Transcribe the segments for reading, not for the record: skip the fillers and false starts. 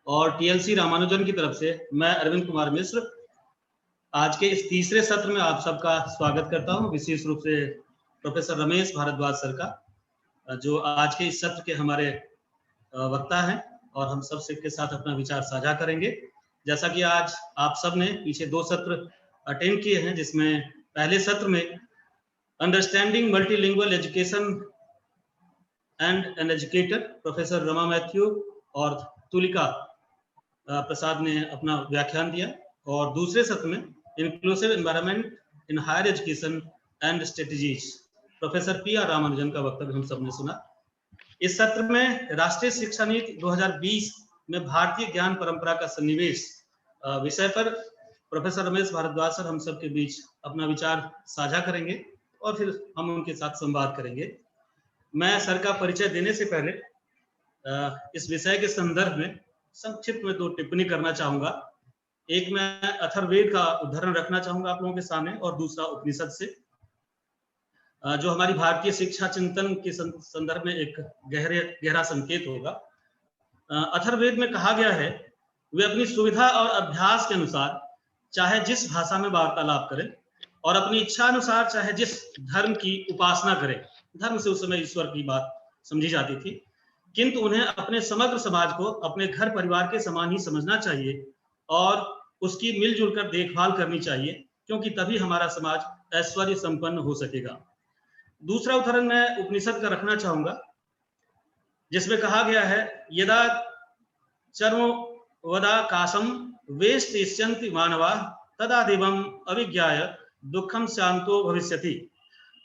और टीएलसी रामानुजन की तरफ से मैं अरविंद कुमार मिश्र आज के इस तीसरे सत्र में आप सबका स्वागत करता हूं, विशेष रूप से प्रोफेसर रमेश भारद्वाज सर का, जो आज के इस सत्र के हमारे वक्ता हैं और हम सब के साथ अपना विचार साझा करेंगे। जैसा कि आज आप सब ने पीछे 2 सत्र अटेंड किए हैं, जिसमें पहले सत्र में understanding multilingual education and an educator professor Rama Matthew और तुलिका प्रसाद ने अपना व्याख्यान दिया, और दूसरे सत्र में inclusive environment in higher education and strategies professor P R. Ramanujan का वक्तव्य हम सबने सुना। इस सत्र में राष्ट्रीय शिक्षा नीति 2020 में भारतीय ज्ञान परंपरा का सन्निवेश विषय पर प्रोफेसर रमेश भारद्वाज सर हम सबके बीच अपना विचार साझा करेंगे और फिर हम उनके साथ संवाद करेंगे। मैं सर का परिचय देने से पहले इस विषय के संदर्भ में संक्षिप्त में 2 टिप्पणी करना चाहूंगा। एक, मैं अथर्ववेद का उदाहरण रखना चाहूंगा आप लोगों के सामने, और दूसरा उपनिषद से, जो हमारी भारतीय शिक्षा चिंतन के संदर्भ में एक गहरा संकेत होगा। अथर्ववेद में कहा गया है, वे अपनी सुविधा और अभ्यास के अनुसार चाहे जिस भाषा में वार्तालाप करें और अपनी इच्छा अनुसार चाहे जिस धर्म की उपासना करें। धर्म से उस समय ईश्वर की बात समझी जाती थी, किंतु उन्हें अपने समग्र समाज को अपने घर परिवार के समान ही समझना चाहिए और उसकी मिलजुल कर देखभाल करनी चाहिए, क्योंकि तभी हमारा समाज ऐश्वर्य संपन्न हो सकेगा। दूसरा उदाहरण मैं उपनिषद का रखना चाहूंगा, जिसमें कहा गया है, यदा चर्मो वदाकाशम वेष्टिष्यन्ति मानवा तदा देवम अविज्ञाय दुखम शांतो भविष्यति।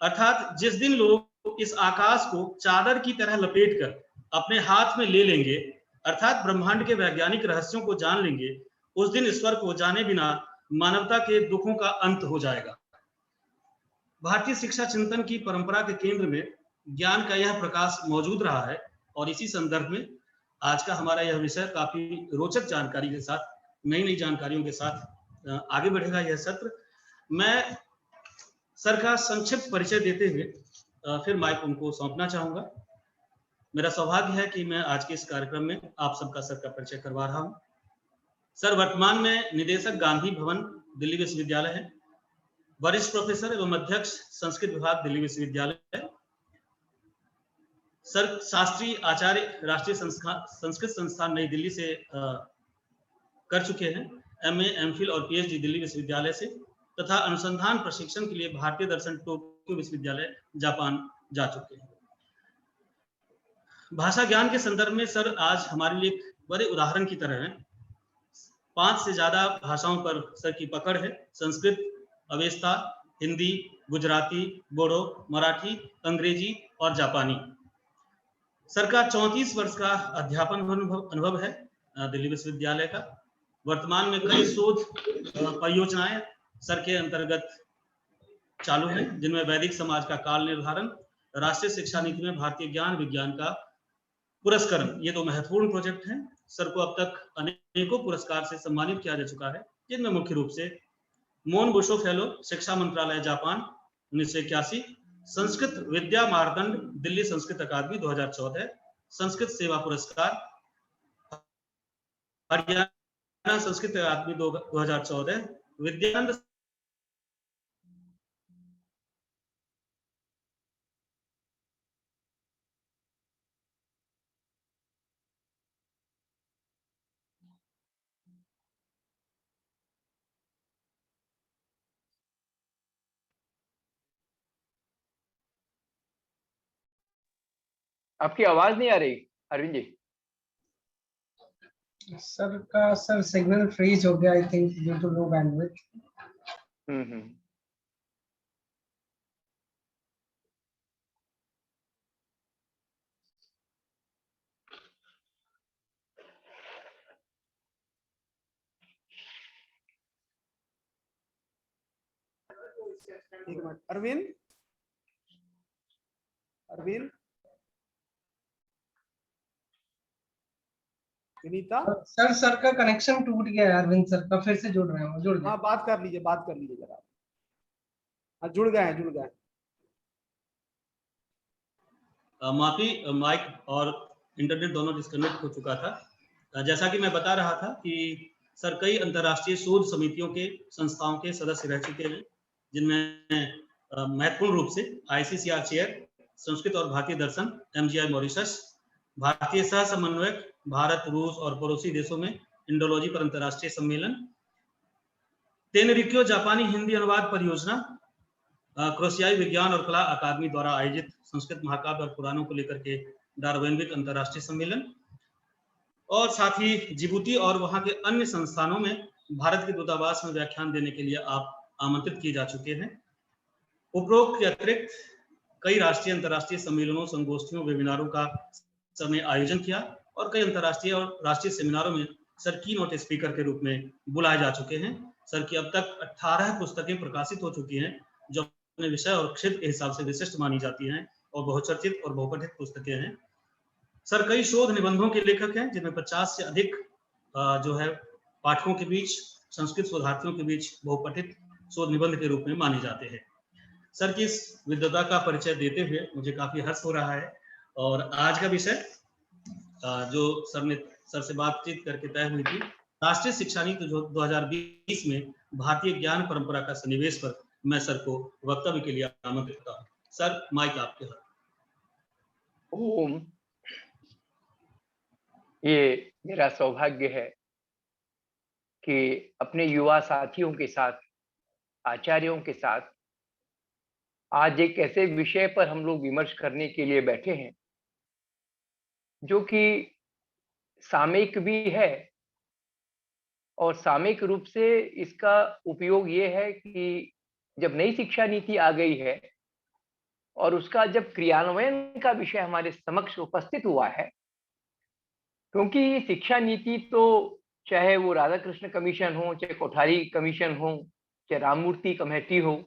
अर्थात जिस दिन लोग इस आकाश को चादर की तरह लपेटकर अपने हाथ में ले लेंगे, अर्थात ब्रह्मांड के वैज्ञानिक रहस्यों को जान लेंगे, उस दिन ईश्वर को जाने बिना मानवता के दुखों का अंत हो जाएगा। भारतीय शिक्षा चिंतन की परंपरा के केंद्र में ज्ञान का यह प्रकाश मौजूद रहा है, और इसी संदर्भ में आज का हमारा यह विषय काफी रोचक जानकारी के साथ, नई जानकारियों के साथ आगे बढ़ेगा यह सत्र। मैं सर का संक्षिप्त परिचय देते हुए फिर माइक उनको सौंपना चाहूंगा। मेरा सौभाग्य है कि मैं आज के इस कार्यक्रम में आप सबका सर का परिचय करवा रहा हूं। सर वर्तमान में निदेशक गांधी भवन दिल्ली विश्वविद्यालय है, वरिष्ठ प्रोफेसर एवं अध्यक्ष संस्कृत विभाग दिल्ली विश्वविद्यालय। सर शास्त्रीय आचार्य राष्ट्रीय संस्कृत संस्थान नई दिल्ली से कर चुके हैं, एमए, एमफिल और पीएचडी दिल्ली विश्वविद्यालय से, तथा अनुसंधान प्रशिक्षण के लिए भारतीय दर्शन टोक्यो विश्वविद्यालय जापान जा चुके हैं। भाषा ज्ञान के संदर्भ में सर आज हमारे लिए बड़े उदाहरण की तरह हैं। 5 से ज्यादा भाषाओं पर सर की पकड़ है, संस्कृत, अवेस्ता, हिंदी, गुजराती, बोडो, मराठी, अंग्रेजी और जापानी। सर का 34 वर्ष का अध्यापन अनुभव है दिल्ली विश्वविद्यालय का। वर्तमान में कई शोध परियोजनाएं सर के अंतर्गत चालू हैं, जिनमें वैदिक समाज का काल निर्धारण, राष्ट्रीय शिक्षा नीति में भारतीय ज्ञान विज्ञान का पुरस्करण, ये 2 महत्वपूर्ण प्रोजेक्ट हैं। सर को अब तक अनेकों पुरस्कार से सम्मानित किया जा चुका है, जिनमें मुख्य रूप से मोन बुशो फेलो शिक्षा मंत्रालय जापान 1981, संस्कृत विद्या मार्तंड दिल्ली संस्कृत अकादमी 2014, संस्कृत सेवा पुरस्कार हरियाणा संस्कृत अकादमी 2014, विद्यानंद आपकी आवाज नहीं आ रही Arvind ji. Sir signal freeze हो गया, I think due to low bandwidth. एक मिनट, अरविंद विनीता सर का कनेक्शन टूट गया है, अरविंद सर का, फिर से जुड़ रहे हैं, जुड़ गए। हाँ, बात कर लीजिए जरा। हाँ, जुड़ गए। माफी, माइक और इंटरनेट दोनों डिस्कनेक्ट हो चुका था। जैसा कि मैं बता रहा था कि सर कई अंतर्राष्ट्रीय शोध समितियों के संस्थाओं के सदस्य रह चुके हैं, जिनमें महत्वपूर्ण रूप से ICCR चेयर, संस्कृत और भारतीय दर्शन MGI मॉरिशस, भारतीय सह समन्वयक भारत, रूस और पड़ोसी देशों में इंडोलॉजी पर अंतर्राष्ट्रीय सम्मेलन, तेनरिक्यो जापानी हिंदी अनुवाद परियोजना, क्रोशियाई विज्ञान और कला अकादमी द्वारा आयोजित संस्कृत महाकाव्य और पुराणों को लेकर के डार्विनविक अंतर्राष्ट्रीय सम्मेलन, और साथ ही जिबूती और वहां के अन्य संस्थानों में भारत के दूतावास में व्याख्यान देने के लिए आप आमंत्रित किए जा चुके हैं। उपरोक्त के अतिरिक्त कई राष्ट्रीय अंतर्राष्ट्रीय सम्मेलनों, संगोष्ठियों, वेबिनारों का सर ने आयोजन किया और कई अंतर्राष्ट्रीय और राष्ट्रीय सेमिनारों में सर की नोट स्पीकर के रूप में बुलाए जा चुके हैं। सर की अब तक 18 पुस्तकें प्रकाशित हो चुकी हैं, जो अपने विषय और क्षेत्र के हिसाब से विशिष्ट मानी जाती हैं और बहुचर्चित और बहुपठित पुस्तकें हैं। सर कई शोध निबंधों के लेखक हैं, जिनमें 50 से अधिक जो है पाठकों के बीच, संस्कृत शोधार्थियों के बीच बहुपठित शोध निबंध के रूप में माने जाते हैं। सर की इस विद्वता का परिचय देते हुए मुझे काफी हर्ष हो रहा है, और आज का विषय जो सर से बातचीत करके तय हुई थी, राष्ट्रीय शिक्षा नीति 2020 में भारतीय ज्ञान परंपरा का सन्निवेश पर मैं सर को वक्तव्य के लिए आमंत्रित करता हूँ। सर, माइक आपके हाथ। ओम, ये मेरा सौभाग्य है कि अपने युवा साथियों के साथ, आचार्यों के साथ आज एक ऐसे विषय पर हम लोग विमर्श करने के लिए बैठे हैं जो कि सामयिक भी है, और सामयिक रूप से इसका उपयोग ये है कि जब नई शिक्षा नीति आ गई है और उसका जब क्रियान्वयन का विषय हमारे समक्ष उपस्थित हुआ है, क्योंकि शिक्षा नीति तो चाहे वो राधाकृष्ण कमीशन हो, चाहे कोठारी कमीशन हो, चाहे राममूर्ति कमेटी हो,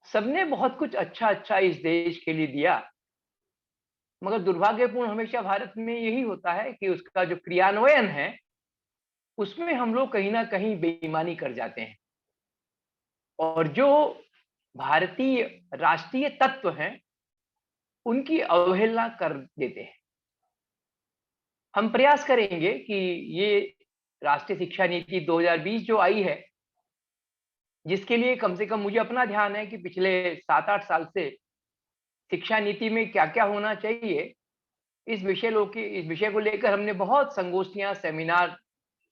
सबने बहुत कुछ अच्छा इस देश के लिए दिया, मगर दुर्भाग्यपूर्ण हमेशा भारत में यही होता है कि उसका जो क्रियान्वयन है उसमें हम लोग कहीं ना कहीं बेईमानी कर जाते हैं, और जो भारतीय राष्ट्रीय तत्व हैं उनकी अवहेलना कर देते हैं। हम प्रयास करेंगे कि ये राष्ट्रीय शिक्षा नीति 2020 जो आई है, जिसके लिए कम से कम मुझे अपना ध्यान है कि पिछले 7-8 साल से शिक्षा नीति में क्या क्या होना चाहिए, इस विषय को लेकर हमने बहुत संगोष्ठियां, सेमिनार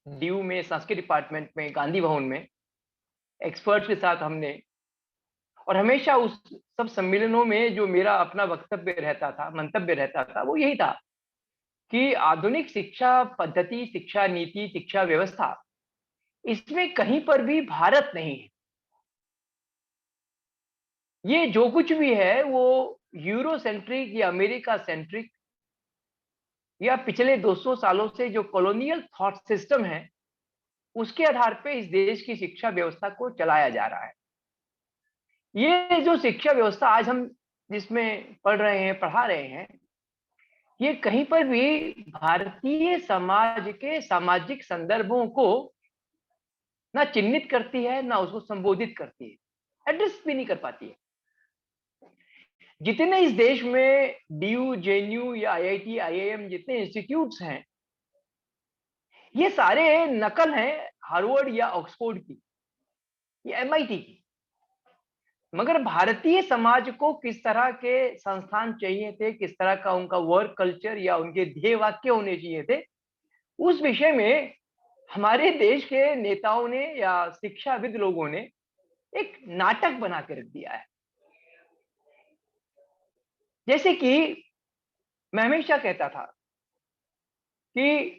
डीयू में, संस्कृत डिपार्टमेंट में, गांधी भवन में एक्सपर्ट्स के साथ हमने, और हमेशा उस सब सम्मेलनों में जो मेरा अपना मंतव्य रहता था वो यही था कि आधुनिक शिक्षा पद्धति, शिक्षा नीति, शिक्षा व्यवस्था, इसमें कहीं पर भी भारत नहीं है। ये जो कुछ भी है वो यूरोसेंट्रिक या अमेरिका सेंट्रिक या पिछले 200 सालों से जो कॉलोनियल थॉट सिस्टम है उसके आधार पे इस देश की शिक्षा व्यवस्था को चलाया जा रहा है। ये जो शिक्षा व्यवस्था आज हम जिसमें पढ़ रहे हैं, पढ़ा रहे हैं, ये कहीं पर भी भारतीय समाज के सामाजिक संदर्भों को ना चिन्हित करती है, ना उसको संबोधित करती है, एड्रेस भी नहीं कर पाती है। जितने इस देश में डीयू, जेएनयू या IIT, IIM जितने इंस्टीट्यूट्स हैं, ये सारे नकल हैं हार्वर्ड या ऑक्सफोर्ड की या MIT की। मगर भारतीय समाज को किस तरह के संस्थान चाहिए थे, किस तरह का उनका वर्क कल्चर या उनके ध्येय वाक्य होने चाहिए थे, उस विषय में हमारे देश के नेताओं ने या शिक्षाविद लोगों ने एक नाटक बना के रख दिया है। जैसे कि मैं हमेशा कहता था कि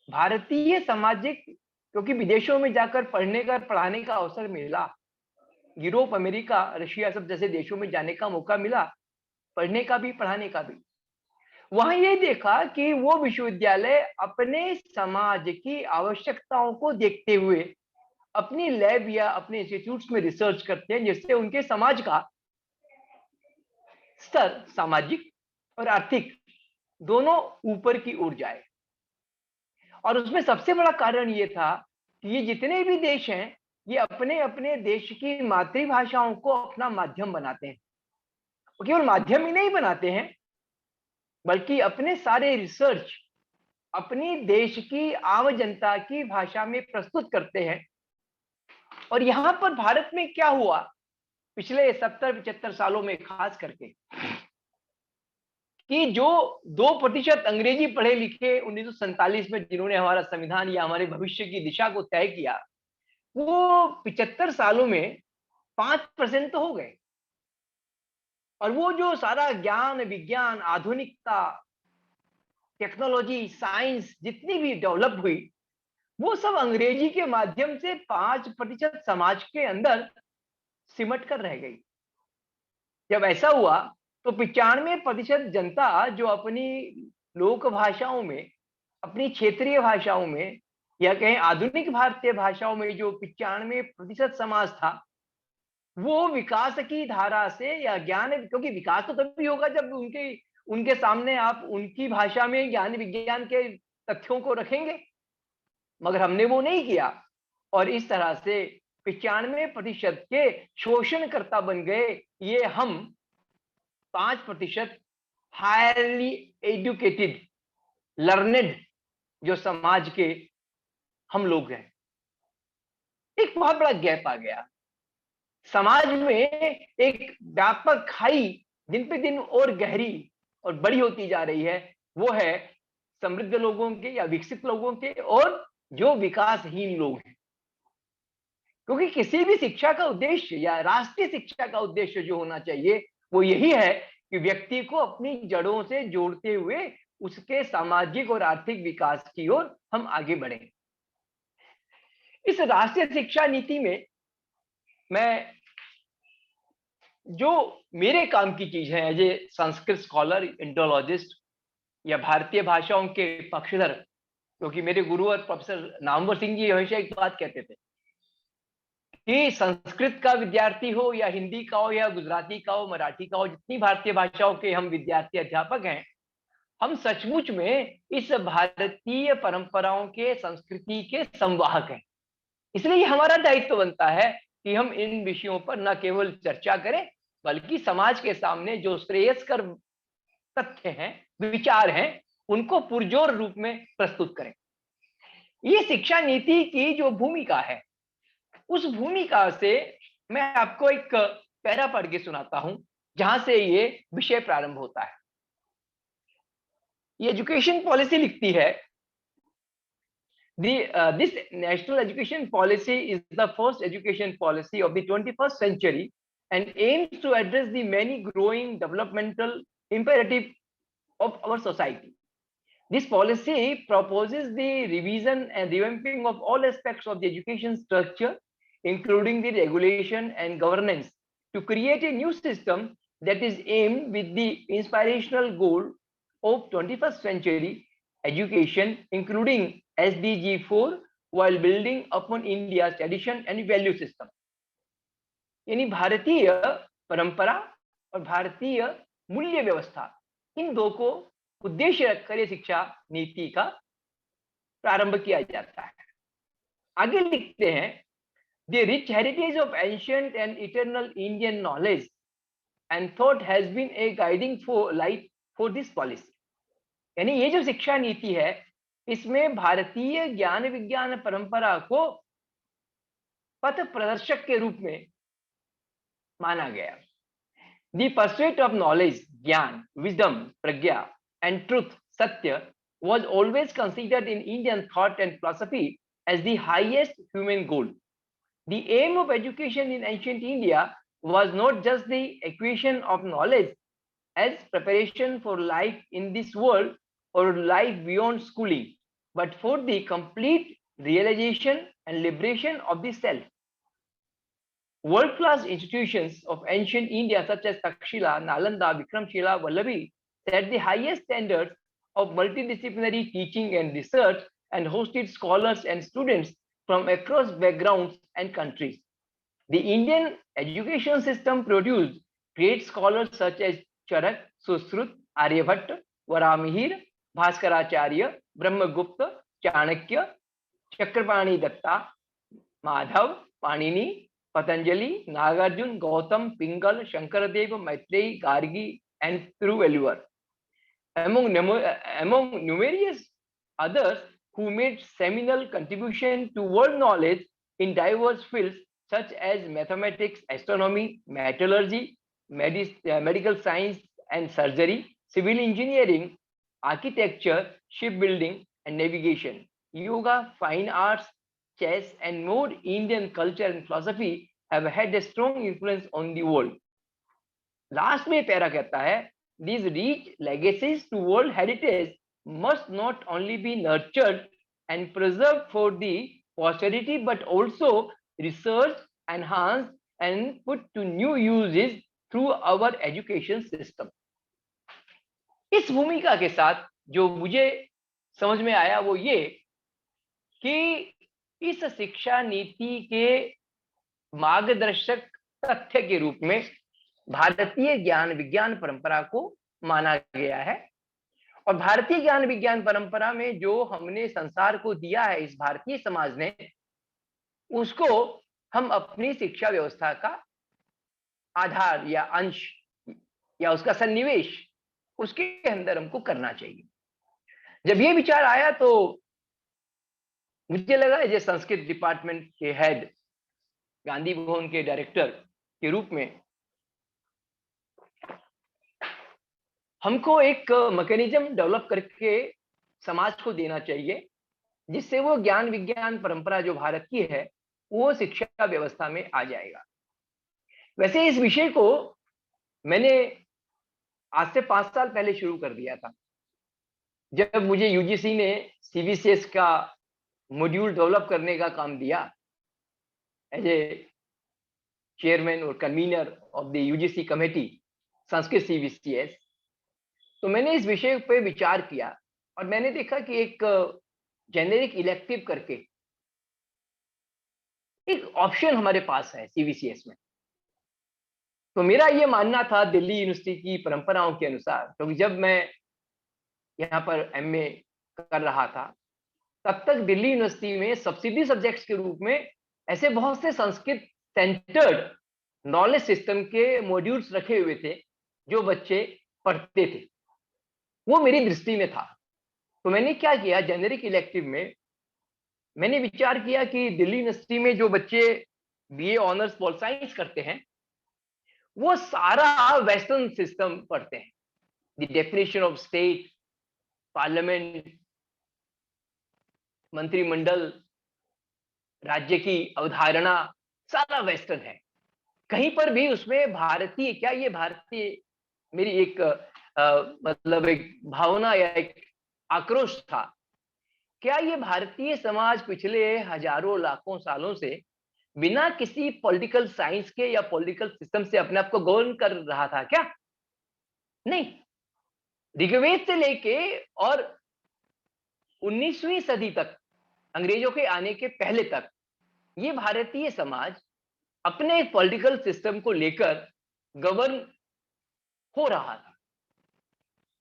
भारतीय सामाजिक, क्योंकि विदेशों में जाकर पढ़ाने का अवसर मिला, यूरोप, अमेरिका, रशिया सब जैसे देशों में जाने का मौका मिला, पढ़ने का भी, पढ़ाने का भी, वहां ये देखा कि वो विश्वविद्यालय अपने समाज की आवश्यकताओं को देखते हुए अपनी लैब या अपने इंस्टीट्यूट्स में रिसर्च करते हैं, जिससे उनके समाज का स्तर सामाजिक और आर्थिक दोनों ऊपर की ओर जाए। और उसमें सबसे बड़ा कारण ये था कि ये जितने भी देश हैं, ये अपने अपने देश की मातृभाषाओं को अपना माध्यम बनाते हैं। केवल माध्यम ही नहीं बनाते हैं, बल्कि अपने सारे रिसर्च अपनी देश की आम जनता की भाषा में प्रस्तुत करते हैं। और यहां पर भारत में क्या हुआ पिछले 70-75 सालों में खास करके, कि जो 2% अंग्रेजी पढ़े लिखे 1947 में जिन्होंने हमारा संविधान या हमारे भविष्य की दिशा को तय किया, वो 75 सालों में 5% तो हो गए। और वो जो सारा ज्ञान विज्ञान आधुनिकता टेक्नोलॉजी साइंस जितनी भी डेवलप हुई, वो सब अंग्रेजी के माध्यम से 5% समाज के अंदर सिमट कर रह गई। जब ऐसा हुआ तो 95% जनता जो अपनी लोक भाषाओं में, अपनी क्षेत्रीय भाषाओं में या कहें आधुनिक भारतीय भाषाओं में जो 95% समाज था, वो विकास की धारा से या ज्ञान, क्योंकि विकास तो तभी होगा जब उनके सामने आप उनकी भाषा में ज्ञान विज्ञान के तथ्यों को रखेंगे, मगर हमने वो नहीं किया। और इस तरह से 95% के शोषणकर्ता बन गए ये हम 5% हाईली एजुकेटेड लर्नेड जो समाज के हम लोग हैं। एक बहुत बड़ा गैप आ गया समाज में, एक व्यापक खाई दिन पे दिन और गहरी और बड़ी होती जा रही है। वो है समृद्ध लोगों के या विकसित लोगों के और जो विकासहीन लोग हैं। क्योंकि किसी भी शिक्षा का उद्देश्य या राष्ट्रीय शिक्षा का उद्देश्य जो होना चाहिए वो यही है कि व्यक्ति को अपनी जड़ों से जोड़ते हुए उसके सामाजिक और आर्थिक विकास की ओर हम आगे बढ़ें। इस राष्ट्रीय शिक्षा नीति में मैं जो मेरे काम की चीज है as a Sanskrit scholar indologist या भारतीय भाषाओं के पक्षधर, क्योंकि मेरे गुरु और प्रोफेसर नामवर सिंह जी हमेशा एक बात कहते थे कि संस्कृत का विद्यार्थी हो या हिंदी का हो या गुजराती का हो मराठी का हो, जितनी भारतीय भाषाओं के हम विद्यार्थी अध्यापक हैं, हम सचमुच में इस भारतीय परंपराओं के संस्कृति के संवाहक हैं। इसलिए हमारा दायित्व बनता है कि हम इन विषयों पर न केवल चर्चा करें बल्कि समाज के सामने जो श्रेयस्कर तथ्य हैं विचार हैं उनको पुरजोर रूप में प्रस्तुत करें। ये शिक्षा नीति की जो भूमिका है उस भूमिका से मैं आपको एक पैरा पढ़ के सुनाता हूं जहां से ये विषय प्रारंभ होता है। ये एजुकेशन पॉलिसी लिखती है, this national education policy is the first education policy of the 21st century and aims to address the many growing developmental imperatives of our society. This policy proposes the revision and revamping of all aspects of the education structure, including the regulation and governance, to create a new system that is aimed with the inspirational goal of 21st century education, including SDG 4, while building upon India's tradition and value system. यानी भारतीय परंपरा और भारतीय मूल्य व्यवस्था, इन दो को उद्देश्य रखकर शिक्षा नीति का प्रारंभ किया जाता है। आगे लिखते हैं, The rich heritage of ancient and eternal Indian knowledge and thought has been a guiding light for this policy. यानी ये जो शिक्षा नीति है इसमें भारतीय ज्ञान विज्ञान परंपरा को पथ प्रदर्शक के रूप में माना गया। The pursuit of knowledge, ज्ञान, wisdom, प्रज्ञा and truth, सत्य, was always considered in Indian thought and philosophy as the highest human goal. The aim of education in ancient India was not just the acquisition of knowledge as preparation for life in this world or life beyond schooling, but for the complete realization and liberation of the self. World-class institutions of ancient India such as Takshila, Nalanda, Vikramshila, Vallabhi set the highest standards of multidisciplinary teaching and research and hosted scholars and students from across backgrounds and countries. The Indian education system produced great scholars such as Charak, Susrut, Aryabhatta, Varamihir, Bhaskaracharya, Brahmagupta, Chanakya, Chakrapani Datta, Madhav, Panini, Patanjali, Nagarjun, Gautam, Pingal, Shankaradeva, Maitreyi, Gargi, and Thiruvallur. Among numerous others who made seminal contribution to world knowledge in diverse fields such as mathematics, astronomy, metallurgy, medical science and surgery, civil engineering, architecture, shipbuilding and navigation, yoga, fine arts, chess and more. Indian culture and philosophy have had a strong influence on the world. Last में para कहता है, these rich legacies to world heritage must not only be nurtured and preserved for the posterity but also researched, enhanced and put to new uses through our education system. इस भूमिका के साथ जो मुझे समझ में आया वो ये कि इस शिक्षा नीति के मार्गदर्शक तथ्य के रूप में भारतीय ज्ञान विज्ञान परंपरा को माना गया है। और भारतीय ज्ञान विज्ञान परंपरा में जो हमने संसार को दिया है इस भारतीय समाज ने, उसको हम अपनी शिक्षा व्यवस्था का आधार या अंश या उसका सन्निवेश उसके अंदर हमको करना चाहिए। जब ये विचार आया तो मुझे लगा एज संस्कृत डिपार्टमेंट के हेड, गांधी भवन के डायरेक्टर के रूप में हमको एक मैकेनिज्म डेवलप करके समाज को देना चाहिए जिससे वो ज्ञान विज्ञान परंपरा जो भारत की है वो शिक्षा व्यवस्था में आ जाएगा। वैसे इस विषय को मैंने आज से 5 साल पहले शुरू कर दिया था, जब मुझे यूजीसी ने सीबीसीएस का मॉड्यूल डेवलप करने का काम दिया एज ए चेयरमैन और convener of the UGC committee Sanskrit CBCS. तो मैंने इस विषय पे विचार किया और मैंने देखा कि एक जेनेरिक इलेक्टिव करके एक ऑप्शन हमारे पास है सीबीसीएस में। तो मेरा ये मानना था दिल्ली यूनिवर्सिटी की परंपराओं के अनुसार, क्योंकि जब मैं यहाँ पर एमए कर रहा था तब तक दिल्ली यूनिवर्सिटी में सब्सिडी सब्जेक्ट्स के रूप में ऐसे बहुत से संस्कृत सेंटर्ड नॉलेज सिस्टम के मॉड्यूल्स रखे हुए थे जो बच्चे पढ़ते थे, वो मेरी दृष्टि में था। तो मैंने क्या किया, जेनेरिक इलेक्टिव में मैंने विचार किया कि दिल्ली यूनिवर्सिटी में जो बच्चे बीए ऑनर्स पॉल साइंस करते हैं वो सारा वेस्टर्न सिस्टम पढ़ते हैं, the definition of state, parliament, मंत्रिमंडल, राज्य की अवधारणा, सारा वेस्टर्न है। कहीं पर भी उसमें भारतीय, क्या ये भारतीय, मेरी एक मतलब एक भावना या एक आक्रोश था, क्या ये भारतीय समाज पिछले हजारों लाखों सालों से बिना किसी पॉलिटिकल साइंस के या पॉलिटिकल सिस्टम से अपने आप को गवर्न कर रहा था क्या? नहीं। ऋग्वेद से लेके और 19वीं सदी तक, अंग्रेजों के आने के पहले तक, ये भारतीय समाज अपने पॉलिटिकल सिस्टम को लेकर गवर्न हो रहा था।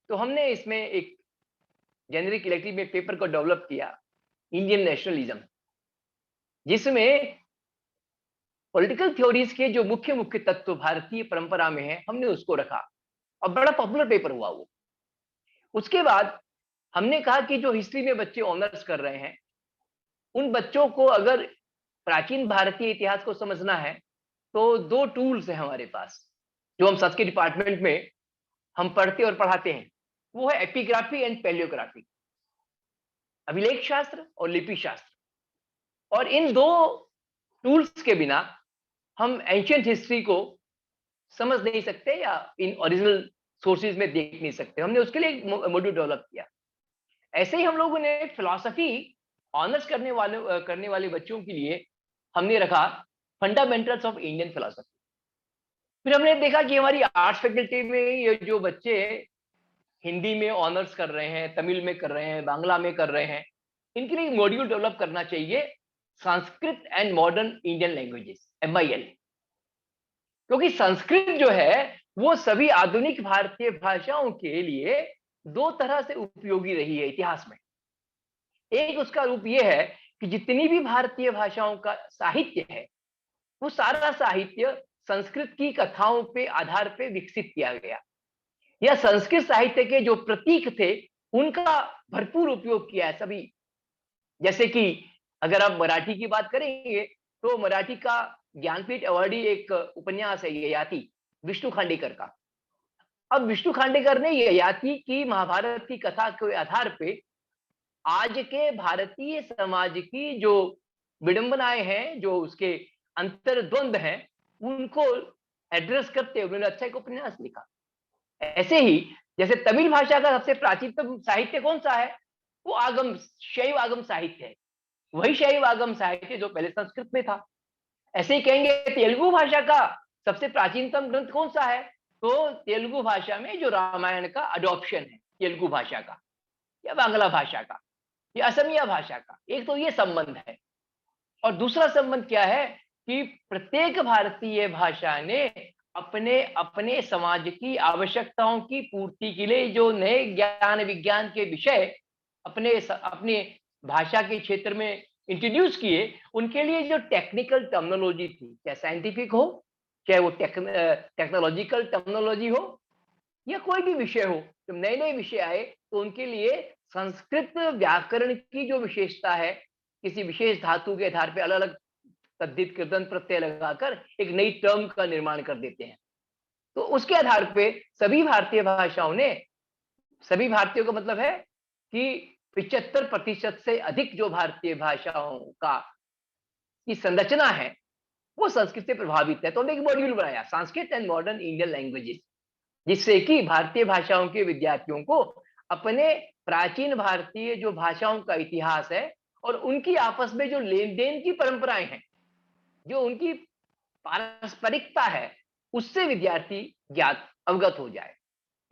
तो हमने इसमें एक जेनेरिक इलेक्टिव में पेपर को डेवलप किया, इंडियन नेशनलिज्म, जिसमें पॉलिटिकल थ्योरीज के जो मुख्य मुख्य तत्व भारतीय परंपरा में है हमने उसको रखा और बड़ा पॉपुलर पेपर हुआ वो। उसके बाद हमने कहा कि जो हिस्ट्री में बच्चे ऑनर्स कर रहे हैं उन बच्चों को अगर प्राचीन भारतीय इतिहास को समझना है तो 2 टूल्स हैं हमारे पास जो हम संस्कृत डिपार्टमेंट में हम पढ़ते और पढ़ाते हैं, वो है एपिग्राफी एंड पैलियोग्राफी, अभिलेख शास्त्र और लिपि शास्त्र। और इन 2 टूल्स के बिना हम एंशिएंट हिस्ट्री को समझ नहीं सकते या इन ओरिजिनल सोर्सेज में देख नहीं सकते। हमने उसके लिए एक मॉड्यूल डेवलप किया। ऐसे ही हम लोगों ने फिलॉसफी ऑनर्स करने वाले बच्चों के लिए हमने रखा फंडामेंटल्स ऑफ इंडियन फिलॉसफी। फिर हमने देखा कि हमारी आर्ट्स फैकल्टी में ये जो बच्चे हिंदी में ऑनर्स कर रहे हैं, तमिल में कर रहे हैं, बांग्ला में कर रहे हैं, इनके लिए मॉड्यूल डेवलप करना चाहिए Sanskrit and modern Indian languages, MIL। क्योंकि संस्कृत जो है वो सभी आधुनिक भारतीय भाषाओं के लिए 2 तरह से उपयोगी रही है इतिहास में। एक उसका रूप ये है कि जितनी भी भारतीय भाषाओं का साहित्य है वो सारा साहित्य संस्कृत की कथाओं पे आधार पे विकसित किया गया, या संस्कृत साहित्य के जो प्रतीक थे उनका भरपूर उपयोग किया है सभी। जैसे कि अगर आप मराठी की बात करेंगे तो मराठी का ज्ञानपीठ अवार्डी एक उपन्यास है ययाति, विष्णु खांडेकर का। अब विष्णु खांडेकर ने ययाति की महाभारत की कथा के आधार पे आज के भारतीय समाज की जो विडंबनाएं हैं, जो उसके अंतर्द्वंद हैं, उनको एड्रेस करते हुए उन्होंने अच्छा एक उपन्यास लिखा। ऐसे ही जैसे तमिल भाषा का सबसे प्राचीनतम साहित्य कौन सा है? वो आगम, शैव आगम साहित्य है। वही शैव आगम साहित्य जो पहले संस्कृत में था। ऐसे ही कहेंगे तेलुगु भाषा का सबसे प्राचीनतम ग्रंथ कौन सा है? तो तेलुगु भाषा में जो रामायण का अडॉप्शन है तेलुगु भाषा का, या बांग्ला भाषा का, या असमिया भाषा का। एक तो ये संबंध है, और दूसरा संबंध क्या है कि प्रत्येक भारतीय भाषा ने अपने अपने समाज की आवश्यकताओं की पूर्ति के लिए जो नए ज्ञान विज्ञान के विषय अपने भाषा के क्षेत्र में इंट्रोड्यूस किए, उनके लिए जो टेक्निकल टर्मिनोलॉजी थी, चाहे साइंटिफिक हो, चाहे वो टेक्नोलॉजिकल टर्मिनोलॉजी हो, या कोई भी विषय हो, जब नए नए विषय आए तो उनके लिए संस्कृत व्याकरण की जो विशेषता है, किसी विशेष धातु के आधार पर अलग अलग तद्धित कृदंत प्रत्यय लगाकर एक नई टर्म का निर्माण कर देते हैं। तो उसके आधार पे सभी भारतीय भाषाओं ने, सभी भारतीयों का मतलब है कि 75% से अधिक जो भारतीय भाषाओं का की संरचना है वो संस्कृत से प्रभावित है। तो हमने एक मॉड्यूल बनाया, Sanskrit and modern Indian languages, जिससे कि भारतीय भाषाओं के विद्यार्थियों को अपने प्राचीन भारतीय जो भाषाओं का इतिहास है और उनकी आपस में जो लेन देन की परंपराएं हैं, जो उनकी पारस्परिकता है, उससे विद्यार्थी ज्ञात अवगत हो जाए।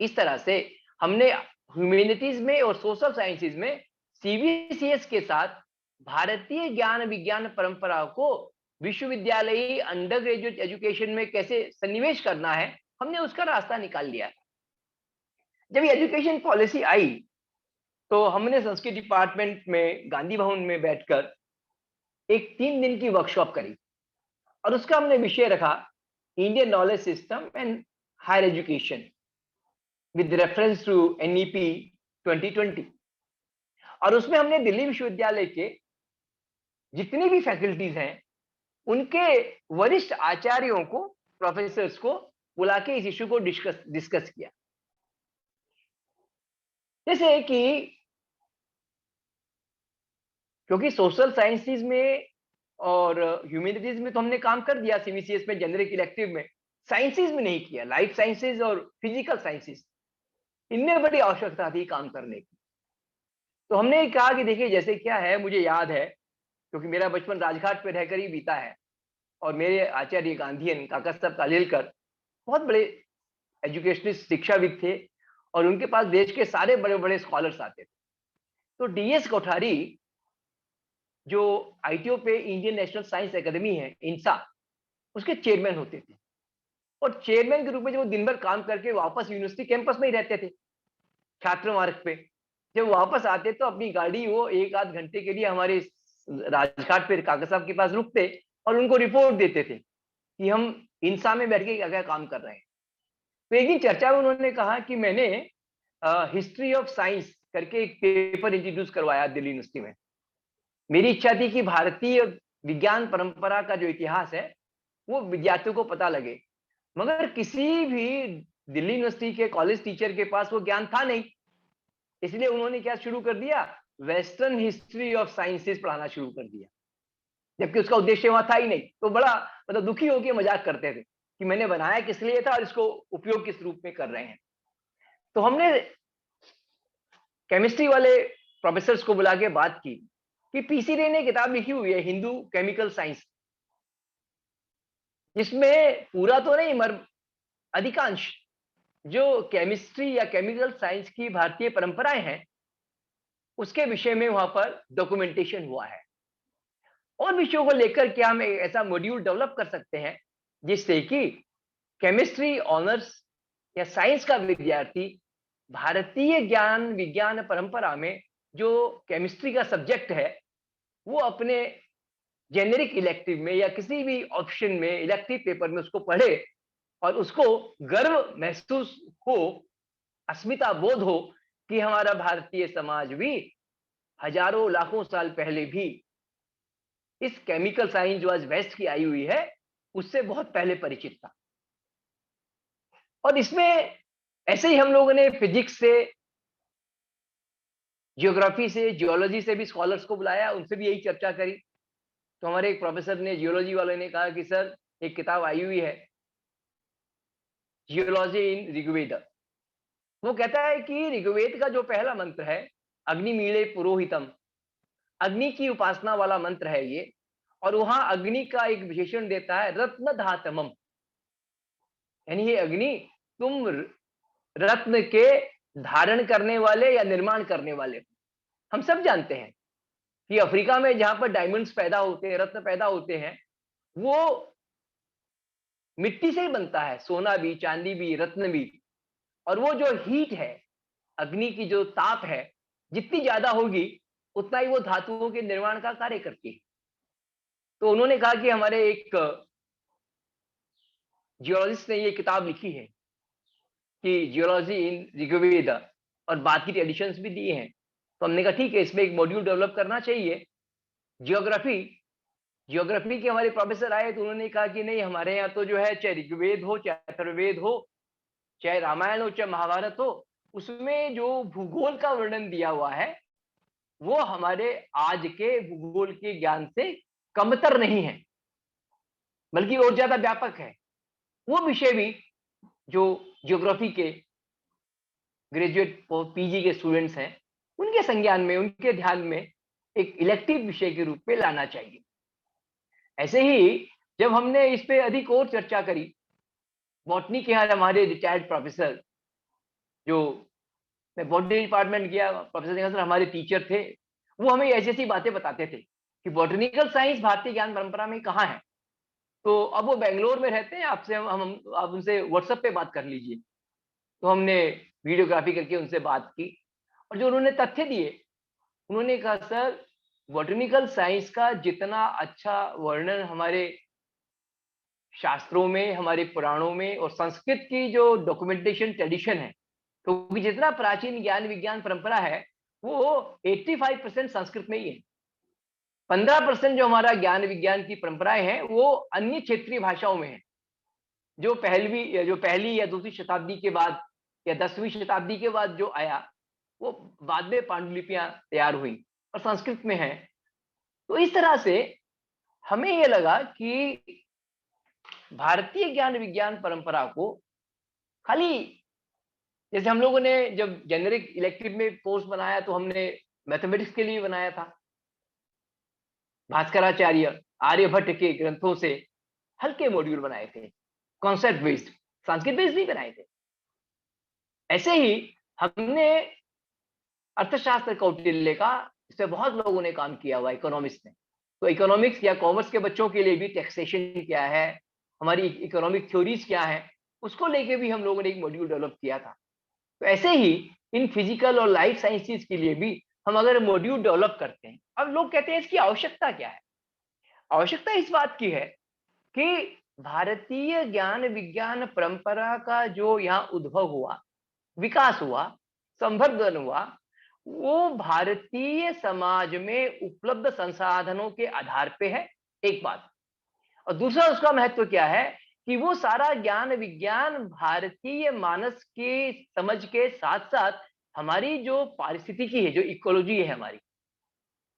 इस तरह से हमने ह्यूमैनिटीज में और सोशल साइंसेज में सीबीसीएस के साथ भारतीय ज्ञान विज्ञान परंपरा को विश्वविद्यालयी अंडर ग्रेजुएट एजुकेशन में कैसे सन्निवेश करना है, हमने उसका रास्ता निकाल लिया। जब ये एजुकेशन पॉलिसी आई तो हमने संस्कृत डिपार्टमेंट में गांधी भवन में बैठकर एक 3 दिन की वर्कशॉप करी, और उसका हमने विषय रखा Indian knowledge system and higher education with reference to NEP 2020। और उसमें हमने दिल्ली विश्वविद्यालय के जितनी भी फैकल्टीज हैं उनके वरिष्ठ आचार्यों को, प्रोफेसर्स को बुला के इस इश्यू को डिस्कस किया। जैसे कि क्योंकि सोशल साइंसेज में और ह्यूमैनिटीज में तो हमने काम कर दिया सीबीसीएस में, जेनरिक इलेक्टिव में, साइंसेज में नहीं किया। लाइफ साइंसेज और फिजिकल साइंसेज, इनमें बड़ी आवश्यकता थी काम करने की। तो हमने कहा कि देखिए जैसे क्या है, मुझे याद है क्योंकि मेरा बचपन राजघाट पे रहकर ही बीता है, और मेरे आचार्य गांधीयन काका साहब कालेलकर बहुत बड़े एजुकेशनिस्ट शिक्षाविद थे, और उनके पास देश के सारे बड़े बड़े स्कॉलर्स आते थे। तो DS कोठारी जो ITO पे इंडियन नेशनल साइंस एकेडमी है, INSA, उसके चेयरमैन होते थे। और चेयरमैन के रूप में जब वो दिन भर काम करके वापस यूनिवर्सिटी कैंपस में ही रहते थे, छात्र मार्ग पे, जब वापस आते तो अपनी गाड़ी वो 1-8 घंटे के लिए हमारे राजघाट पे काका साहब के पास रुकते और उनको रिपोर्ट देते थे कि हम INSA में बैठ के क्या क्या काम कर रहे हैं। तो एक दिन चर्चा में उन्होंने कहा कि मैंने हिस्ट्री ऑफ साइंस करके एक पेपर इंट्रोड्यूस करवाया दिल्ली यूनिवर्सिटी में। मेरी इच्छा थी कि भारतीय विज्ञान परंपरा का जो इतिहास है वो विद्यार्थियों को पता लगे, मगर किसी भी दिल्ली यूनिवर्सिटी के कॉलेज टीचर के पास वो ज्ञान था नहीं। इसलिए उन्होंने क्या शुरू कर दिया, वेस्टर्न हिस्ट्री ऑफ साइंसेस पढ़ाना शुरू कर दिया, जबकि उसका उद्देश्य वहां था ही नहीं। तो बड़ा मतलब दुखी होकर मजाक करते थे कि मैंने बनाया किस लिए था और इसको उपयोग किस रूप में कर रहे हैं। तो हमने केमिस्ट्री वाले प्रोफेसर्स को बुला के बात की कि PC रे ने किताब लिखी हुई है हिंदू केमिकल साइंस, जिसमें पूरा तो नहीं मगर अधिकांश जो केमिस्ट्री या केमिकल साइंस की भारतीय परंपराएं हैं उसके विषय में वहां पर डॉक्यूमेंटेशन हुआ है। और विषयों को लेकर क्या हम ऐसा मॉड्यूल डेवलप कर सकते हैं जिससे कि केमिस्ट्री ऑनर्स या साइंस का विद्यार्थी भारतीय ज्ञान विज्ञान परंपरा में जो केमिस्ट्री का सब्जेक्ट है वो अपने जेनेरिक इलेक्टिव में या किसी भी ऑप्शन में इलेक्टिव पेपर में उसको पढ़े और उसको गर्व महसूस हो, अस्मिता बोध हो कि हमारा भारतीय समाज भी हजारों लाखों साल पहले भी इस केमिकल साइंस जो आज वेस्ट की आई हुई है उससे बहुत पहले परिचित था। और इसमें ऐसे ही हम लोगों ने फिजिक्स से, जियोग्राफी से, जियोलॉजी से भी स्कॉलर्स को बुलाया, उनसे भी यही चर्चा करी। तो हमारे एक प्रोफेसर ने, जियोलॉजी वाले ने कहा कि सर एक किताब आई हुई है जियोलॉजी इन ऋग्वेद। वो कहता है कि ऋग्वेद का जो पहला मंत्र है अग्निमीळे पुरोहितम, अग्नि की उपासना वाला मंत्र है ये, और वहां अग्नि का एक विशेषण देता है रत्न धातमम, यानी ये अग्नि तुम रत्न के धारण करने वाले या निर्माण करने वाले। हम सब जानते हैं कि अफ्रीका में जहां पर डायमंड्स पैदा होते हैं, रत्न पैदा होते हैं, वो मिट्टी से ही बनता है, सोना भी, चांदी भी, रत्न भी। और वो जो हीट है, अग्नि की जो ताप है, जितनी ज्यादा होगी उतना ही वो धातुओं के निर्माण का कार्य करती है। तो उन्होंने कहा कि हमारे एक जियोलॉजिस्ट ने ये किताब लिखी है कि जियोलॉजी इन ऋग्वेद, और बाकी की एडिशंस भी दिए हैं। तो हमने कहा ठीक है, इसमें एक मॉड्यूल डेवलप करना चाहिए। जियोग्राफी जियोग्राफी के हमारे प्रोफेसर आए तो उन्होंने कहा कि नहीं, हमारे यहाँ तो जो है चाहे ऋग्वेद हो, चाहे अथर्ववेद हो, चाहे रामायण हो, चाहे महाभारत हो, उसमें जो भूगोल का वर्णन दिया हुआ है वो हमारे आज के भूगोल के ज्ञान से कमतर नहीं है, बल्कि और ज्यादा व्यापक है। वो विषय भी जो ज्योग्राफी के ग्रेजुएट पीजी के स्टूडेंट्स हैं उनके संज्ञान में, उनके ध्यान में एक इलेक्टिव विषय के रूप में लाना चाहिए। ऐसे ही जब हमने इस पे अधिक और चर्चा करी, बॉटनी के यहाँ हमारे रिटायर्ड प्रोफेसर, जो मैं बॉटनी डिपार्टमेंट गया, प्रोफेसर सर हमारे टीचर थे, वो हमें ऐसी ऐसी बातें बताते थे कि बॉटनिकल साइंस भारतीय ज्ञान परंपरा में कहाँ है। तो अब वो बेंगलोर में रहते हैं, आपसे हम आप उनसे व्हाट्सएप पे बात कर लीजिए। तो हमने वीडियोग्राफी करके उनसे बात की, और जो उन्होंने तथ्य दिए, उन्होंने कहा सर बॉटनिकल साइंस का जितना अच्छा वर्णन हमारे शास्त्रों में, हमारे पुराणों में और संस्कृत की जो डॉक्यूमेंटेशन ट्रेडिशन है, क्योंकि जितना प्राचीन ज्ञान विज्ञान परंपरा है वो 85% संस्कृत में ही है। 15% जो हमारा ज्ञान विज्ञान की परंपराएं हैं वो अन्य क्षेत्रीय भाषाओं में है, जो पहली या दूसरी शताब्दी के बाद या 10वीं शताब्दी के बाद जो आया, वो बाद में पांडुलिपियां तैयार हुई और संस्कृत में है। तो इस तरह से हमें यह लगा कि भारतीय ज्ञान विज्ञान परंपरा को खाली, जैसे हम लोगों ने जब जेनेरिक इलेक्टिव में कोर्स बनाया तो हमने मैथमेटिक्स के लिए बनाया था, भास्कराचार्य आर्यभट्ट के ग्रंथों से हल्के मॉड्यूल बनाए थे, कॉन्सेप्ट बेस्ड, संस्कृत बेस्ड नहीं बनाए थे। ऐसे ही हमने अर्थशास्त्र कौटिल्य का, इस पे बहुत लोगों ने काम किया हुआ इकोनॉमिक्स में। तो इकोनॉमिक्स या कॉमर्स के बच्चों के लिए भी टैक्सेशन क्या है, हमारी इकोनॉमिक थ्योरीज क्या है, उसको लेके भी हम लोगों ने एक मॉड्यूल डेवलप किया था। तो ऐसे ही इन फिजिकल और लाइफ साइंसेस के लिए भी हम अगर मॉड्यूल डेवलप करते हैं, अब लोग कहते हैं इसकी आवश्यकता क्या है। आवश्यकता इस बात की है कि भारतीय ज्ञान विज्ञान परंपरा का जो यहाँ उद्भव हुआ, विकास हुआ, संवर्धन हुआ, वो भारतीय समाज में उपलब्ध संसाधनों के आधार पे है, एक बात। और दूसरा उसका महत्व क्या है कि वो सारा ज्ञान विज्ञान भारतीय मानस की समझ के साथ साथ हमारी जो पारिस्थितिकी है, जो इकोलॉजी है हमारी,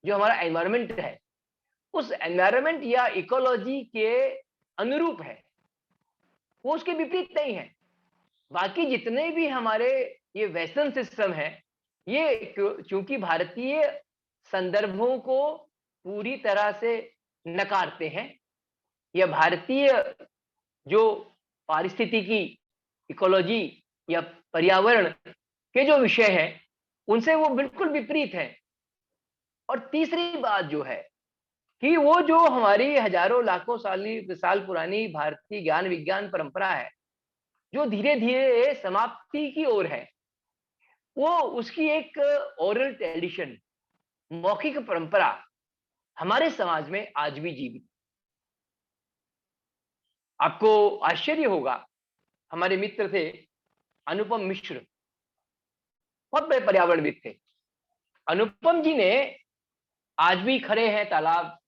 जो हमारा एनवायरमेंट है, उस एनवायरमेंट या इकोलॉजी के अनुरूप है, वो उसके विपरीत नहीं है। बाकी जितने भी हमारे ये वेस्टर्न सिस्टम है, ये चूंकि भारतीय संदर्भों को पूरी तरह से नकारते हैं, या भारतीय जो पारिस्थितिकी, इकोलॉजी या पर्यावरण के जो विषय हैं उनसे वो बिल्कुल विपरीत है। और तीसरी बात जो है कि वो जो हमारी हजारों लाखों साल पुरानी भारतीय ज्ञान विज्ञान परंपरा है, जो धीरे धीरे समाप्ति की ओर है, वो उसकी एक ओरल ट्रेडिशन, मौखिक परंपरा हमारे समाज में आज भी जीवित। आपको आश्चर्य होगा, हमारे मित्र थे अनुपम मिश्र, बहुत बड़े पर्यावरणविद थे। अनुपम जी ने आज भी खड़े हैं तालाब,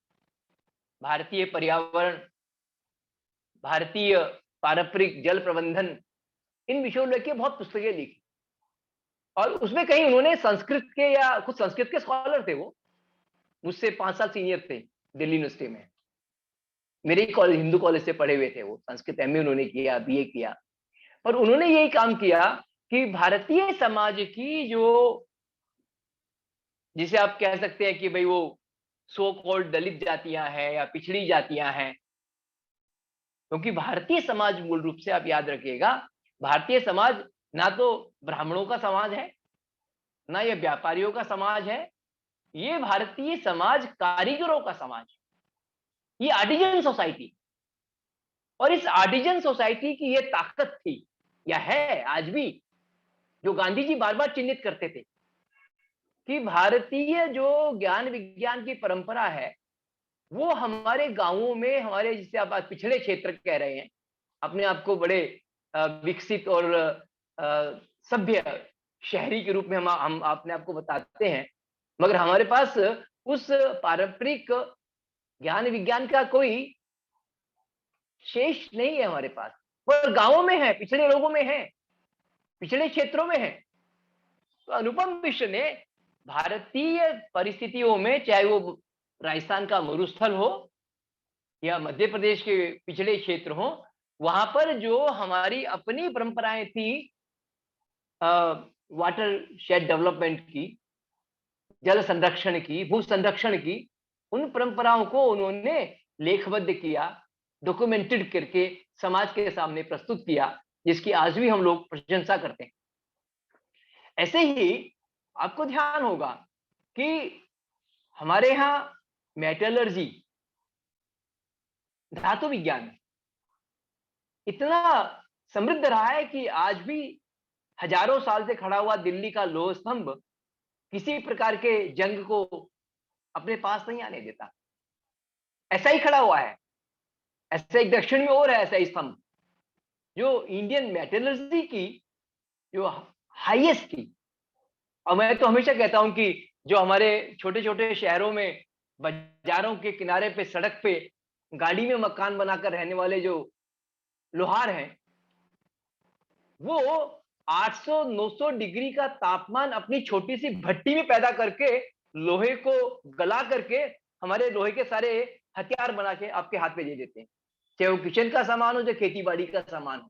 भारतीय पर्यावरण, भारतीय पारंपरिक जल प्रबंधन, इन विषयों लेके बहुत पुस्तकें लिखी। और उसमें कहीं उन्होंने संस्कृत के, या कुछ संस्कृत के स्कॉलर थे, वो मुझसे 5 साल सीनियर थे दिल्ली यूनिवर्सिटी में, मेरे ही कॉलेज, हिंदू कॉलेज से पढ़े हुए थे वो, संस्कृत एमए उन्होंने किया, बीए किया। और उन्होंने यही काम किया कि भारतीय समाज की जो, जिसे आप कह सकते हैं कि भाई वो सो कॉल्ड दलित जातियां हैं या पिछड़ी जातियां हैं, क्योंकि भारतीय समाज मूल रूप से आप याद रखिएगा, भारतीय समाज ना तो ब्राह्मणों का समाज है, ना ये व्यापारियों का समाज है, ये भारतीय समाज कारीगरों का समाज, ये आर्टिजन सोसाइटी। और इस आर्टिजन सोसाइटी की ये ताकत थी, या है आज भी, जो गांधी जी बार बार चिन्हित करते थे कि भारतीय जो ज्ञान विज्ञान की परंपरा है, वो हमारे गांवों में, हमारे जिसे आप आज पिछड़े क्षेत्र कह रहे हैं, अपने आप को बड़े विकसित और सभ्य शहरी के रूप में हम अपने आप को बताते हैं, मगर हमारे पास उस पारंपरिक ज्ञान विज्ञान का कोई शेष नहीं है हमारे पास। पर गांवों में है, पिछड़े लोगों में है, पिछड़े क्षेत्रों में है। तो अनुपम मिश्र ने भारतीय परिस्थितियों में, चाहे वो राजस्थान का मरुस्थल हो या मध्य प्रदेश के पिछड़े क्षेत्र हो, वहां पर जो हमारी अपनी परंपराएं थी वाटर शेड डेवलपमेंट की, जल संरक्षण की, भू संरक्षण की, उन परंपराओं को उन्होंने लेखबद्ध किया, डॉक्यूमेंटेड करके समाज के सामने प्रस्तुत किया, जिसकी आज भी हम लोग प्रशंसा करते हैं। ऐसे ही आपको ध्यान होगा कि हमारे यहाँ मेटलर्जी, धातु विज्ञान इतना समृद्ध रहा है कि आज भी हजारों साल से खड़ा हुआ दिल्ली का लोह स्तंभ किसी प्रकार के जंग को अपने पास नहीं आने देता, ऐसा ही खड़ा हुआ है। ऐसा एक दक्षिण में और है ऐसा ही स्तंभ, जो इंडियन मेटलर्जी की जो हाईएस्ट थी। और मैं तो हमेशा कहता हूं कि जो हमारे छोटे छोटे शहरों में, बाजारों के किनारे पे, सड़क पे गाड़ी में मकान बनाकर रहने वाले जो लोहार हैं, वो 800-900 डिग्री का तापमान अपनी छोटी सी भट्टी में पैदा करके लोहे को गला करके हमारे लोहे के सारे हथियार बना के आपके हाथ में दे देते हैं, चाहे वो किचन का सामान हो, चाहे खेती बाड़ी का सामान हो।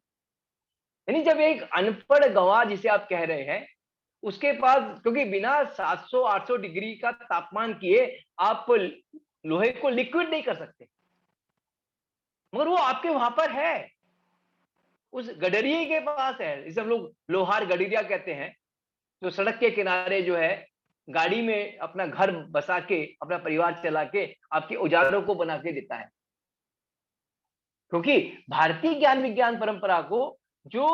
यानी जब एक अनपढ़ गंवार जिसे आप कह रहे हैं, उसके पास, क्योंकि बिना 700-800 डिग्री का तापमान किए आप लोहे को लिक्विड नहीं कर सकते, मगर वो आपके वहां पर है, उस गडरिये के पास है, जिसे हम लोग लोहार गडरिया कहते हैं, जो सड़क के किनारे जो है गाड़ी में अपना घर बसा के, अपना परिवार चला के आपके औजारों को बना के देता है। क्योंकि भारतीय ज्ञान विज्ञान परंपरा को जो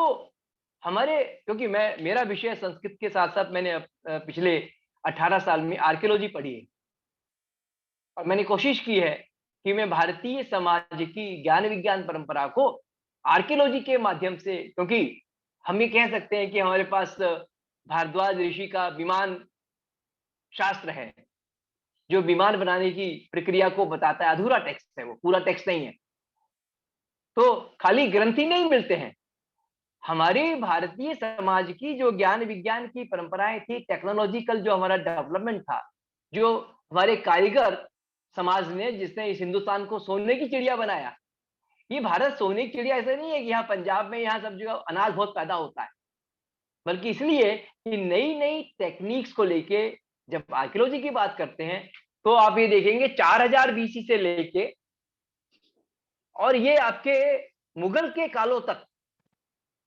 हमारे, क्योंकि मेरा विषय संस्कृत के साथ साथ मैंने पिछले 18 साल में आर्कियोलॉजी पढ़ी है, और मैंने कोशिश की है कि मैं भारतीय समाज की ज्ञान विज्ञान परंपरा को आर्कियोलॉजी के माध्यम से, क्योंकि हम ये कह सकते हैं कि हमारे पास भारद्वाज ऋषि का विमान शास्त्र है, जो विमान बनाने की प्रक्रिया को बताता है, अधूरा टेक्स्ट है, वो पूरा टेक्स्ट नहीं है। तो खाली ग्रंथ ही नहीं मिलते हैं, हमारे भारतीय समाज की जो ज्ञान विज्ञान की परंपराएं थी, टेक्नोलॉजिकल जो हमारा डेवलपमेंट था, जो हमारे कारीगर समाज ने, जिसने इस हिंदुस्तान को सोने की चिड़िया बनाया। ये भारत सोने की चिड़िया ऐसा नहीं है कि यहाँ पंजाब में, यहाँ सब जगह अनाज बहुत पैदा होता है, बल्कि इसलिए कि नई नई टेक्निक्स को लेके जब आर्कियोलॉजी की बात करते हैं, तो आप ये देखेंगे 4000 बीसी से लेके और ये आपके मुगल के कालों तक,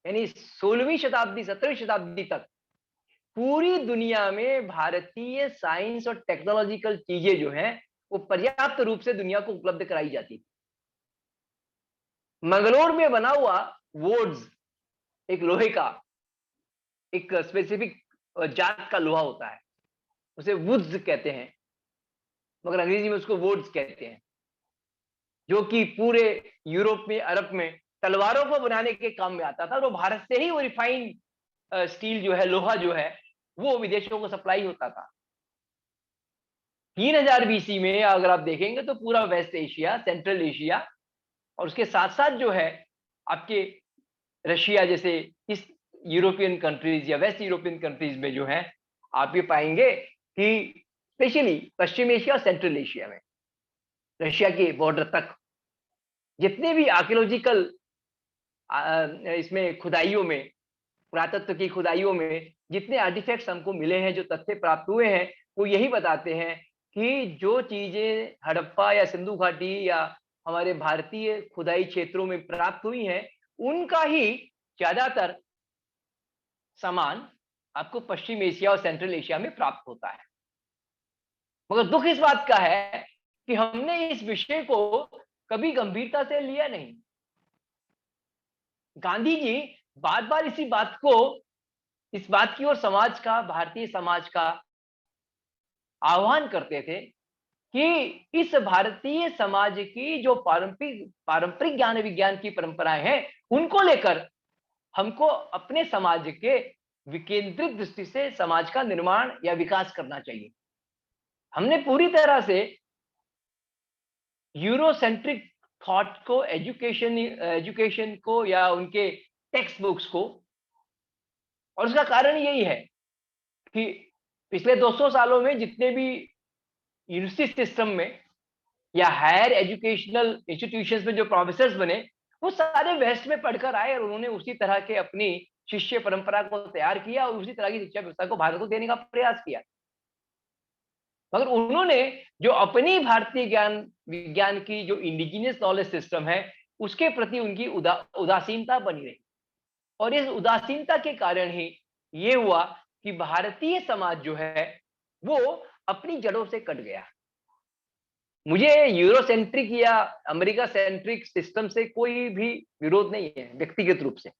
यानी 16वीं शताब्दी 17वीं शताब्दी तक पूरी दुनिया में भारतीय साइंस और टेक्नोलॉजिकल चीजें जो हैं वो पर्याप्त रूप से दुनिया को उपलब्ध कराई जाती। मंगलोर में बना हुआ वोड्स, एक लोहे का, एक स्पेसिफिक जात का लोहा होता है, उसे वुड्स कहते हैं, मगर अंग्रेजी में उसको वोड्स कहते हैं, जो कि पूरे यूरोप में, अरब में तलवारों को बनाने के काम में आता था। और वो भारत से ही वो रिफाइंड स्टील जो है, लोहा जो है, वो विदेशों को सप्लाई होता था। 3000 बीसी में अगर आप देखेंगे तो पूरा वेस्ट एशिया, सेंट्रल एशिया और उसके साथ साथ जो है आपके रशिया जैसे इस यूरोपियन कंट्रीज या वेस्ट यूरोपियन कंट्रीज में जो है आप ये पाएंगे कि स्पेशली पश्चिम एशिया और सेंट्रल एशिया में रशिया के बॉर्डर तक जितने भी आर्कियोलॉजिकल इसमें खुदाइयों में, पुरातत्व की खुदाइयों में जितने आर्टिफैक्ट्स हमको मिले हैं, जो तथ्य प्राप्त हुए हैं, वो यही बताते हैं कि जो चीजें हड़प्पा या सिंधु घाटी या हमारे भारतीय खुदाई क्षेत्रों में प्राप्त हुई हैं, उनका ही ज्यादातर सामान आपको पश्चिम एशिया और सेंट्रल एशिया में प्राप्त होता है। मगर दुख इस बात का है कि हमने इस विषय को कभी गंभीरता से लिया नहीं। गांधी जी बार बार इस बात की ओर समाज का, भारतीय समाज का आह्वान करते थे कि इस भारतीय समाज की जो पारंपरिक ज्ञान विज्ञान की परंपराएं हैं, उनको लेकर हमको अपने समाज के विकेंद्रित दृष्टि से समाज का निर्माण या विकास करना चाहिए। हमने पूरी तरह से यूरोसेंट्रिक थॉट को, एजुकेशन को या उनके टेक्स्ट बुक्स को, और उसका कारण यही है कि पिछले 200 सालों में जितने भी यूनिवर्सिटी सिस्टम में या हायर एजुकेशनल इंस्टीट्यूशंस में जो प्रोफेसर्स बने, वो सारे वेस्ट में पढ़कर आए और उन्होंने उसी तरह के अपनी शिष्य परंपरा को तैयार किया और उसी तरह की शिक्षा व्यवस्था को भारत को देने का प्रयास किया। मगर उन्होंने जो अपनी भारतीय ज्ञान विज्ञान की जो इंडिजिनियस नॉलेज सिस्टम है, उसके प्रति उनकी उदासीनता बनी रही, और इस उदासीनता के कारण ही ये हुआ कि भारतीय समाज जो है वो अपनी जड़ों से कट गया। मुझे यूरोसेंट्रिक या अमेरिका सेंट्रिक सिस्टम से कोई भी विरोध नहीं है व्यक्तिगत रूप से,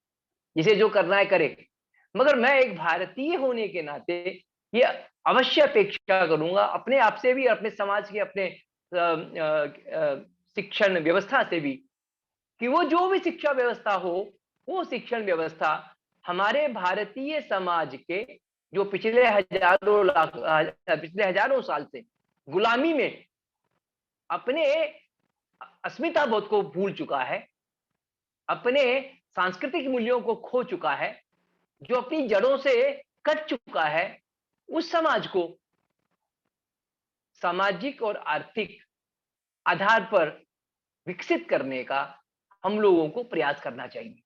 जिसे जो करना है करे, मगर मैं एक भारतीय होने के नाते ये अवश्य अपेक्षा करूंगा अपने आप से भी, अपने समाज के, अपने शिक्षण व्यवस्था से भी, कि वो जो भी शिक्षा व्यवस्था हो, वो शिक्षण व्यवस्था हमारे भारतीय समाज के जो पिछले हजारों साल से गुलामी में अपने अस्मिता बोध को भूल चुका है, अपने सांस्कृतिक मूल्यों को खो चुका है, जो अपनी जड़ों से कट चुका है, उस समाज को सामाजिक और आर्थिक आधार पर विकसित करने का हम लोगों को प्रयास करना चाहिए।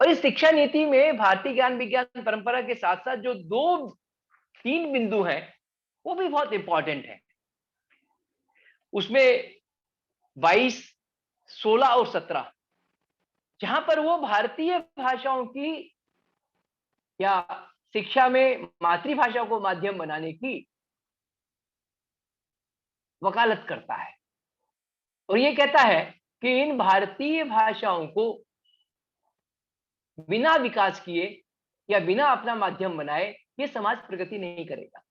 और इस शिक्षा नीति में भारतीय ज्ञान विज्ञान परंपरा के साथ साथ जो 2-3 बिंदु हैं, वो भी बहुत इंपॉर्टेंट है। उसमें 22, 16 और 17 जहां पर वो भारतीय भाषाओं की या शिक्षा में मातृभाषा को माध्यम बनाने की वकालत करता है, और ये कहता है कि इन भारतीय भाषाओं को बिना विकास किए या बिना अपना माध्यम बनाए ये समाज प्रगति नहीं करेगा।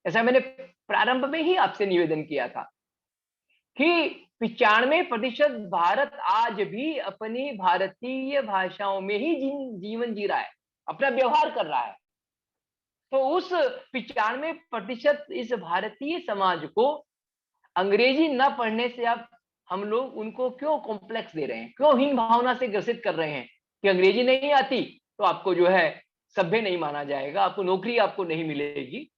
ऐसा मैंने प्रारंभ में ही आपसे निवेदन किया था कि 95% भारत आज भी अपनी भारतीय भाषाओं में ही जीवन जी रहा है, अपना व्यवहार कर रहा है। तो उस 95% इस भारतीय समाज को अंग्रेजी न पढ़ने से अब हम लोग उनको क्यों कॉम्प्लेक्स दे रहे हैं, क्यों हीन भावना से ग्रसित कर रहे हैं कि अंग्रेजी नहीं आती तो आपको जो है सभ्य नहीं माना जाएगा, आपको नौकरी आपको नहीं मिलेगी।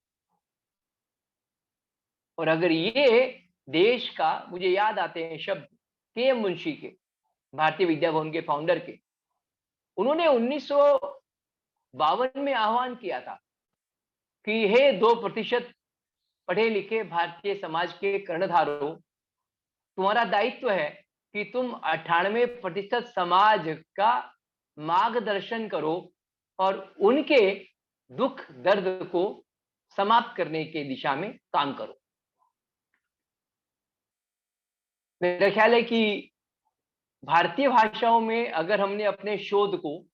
और अगर ये देश का, मुझे याद आते हैं शब्द के.एम. मुंशी के, भारतीय विद्या भवन के फाउंडर के, उन्होंने 1952 में आह्वान किया था कि हे 2% पढ़े लिखे भारतीय समाज के कर्णधारों, तुम्हारा दायित्व है कि तुम 98% समाज का मार्गदर्शन करो और उनके दुख दर्द को समाप्त करने के दिशा में काम करो। मेरा ख्याल है कि भारतीय भाषाओं में अगर हमने अपने शोध को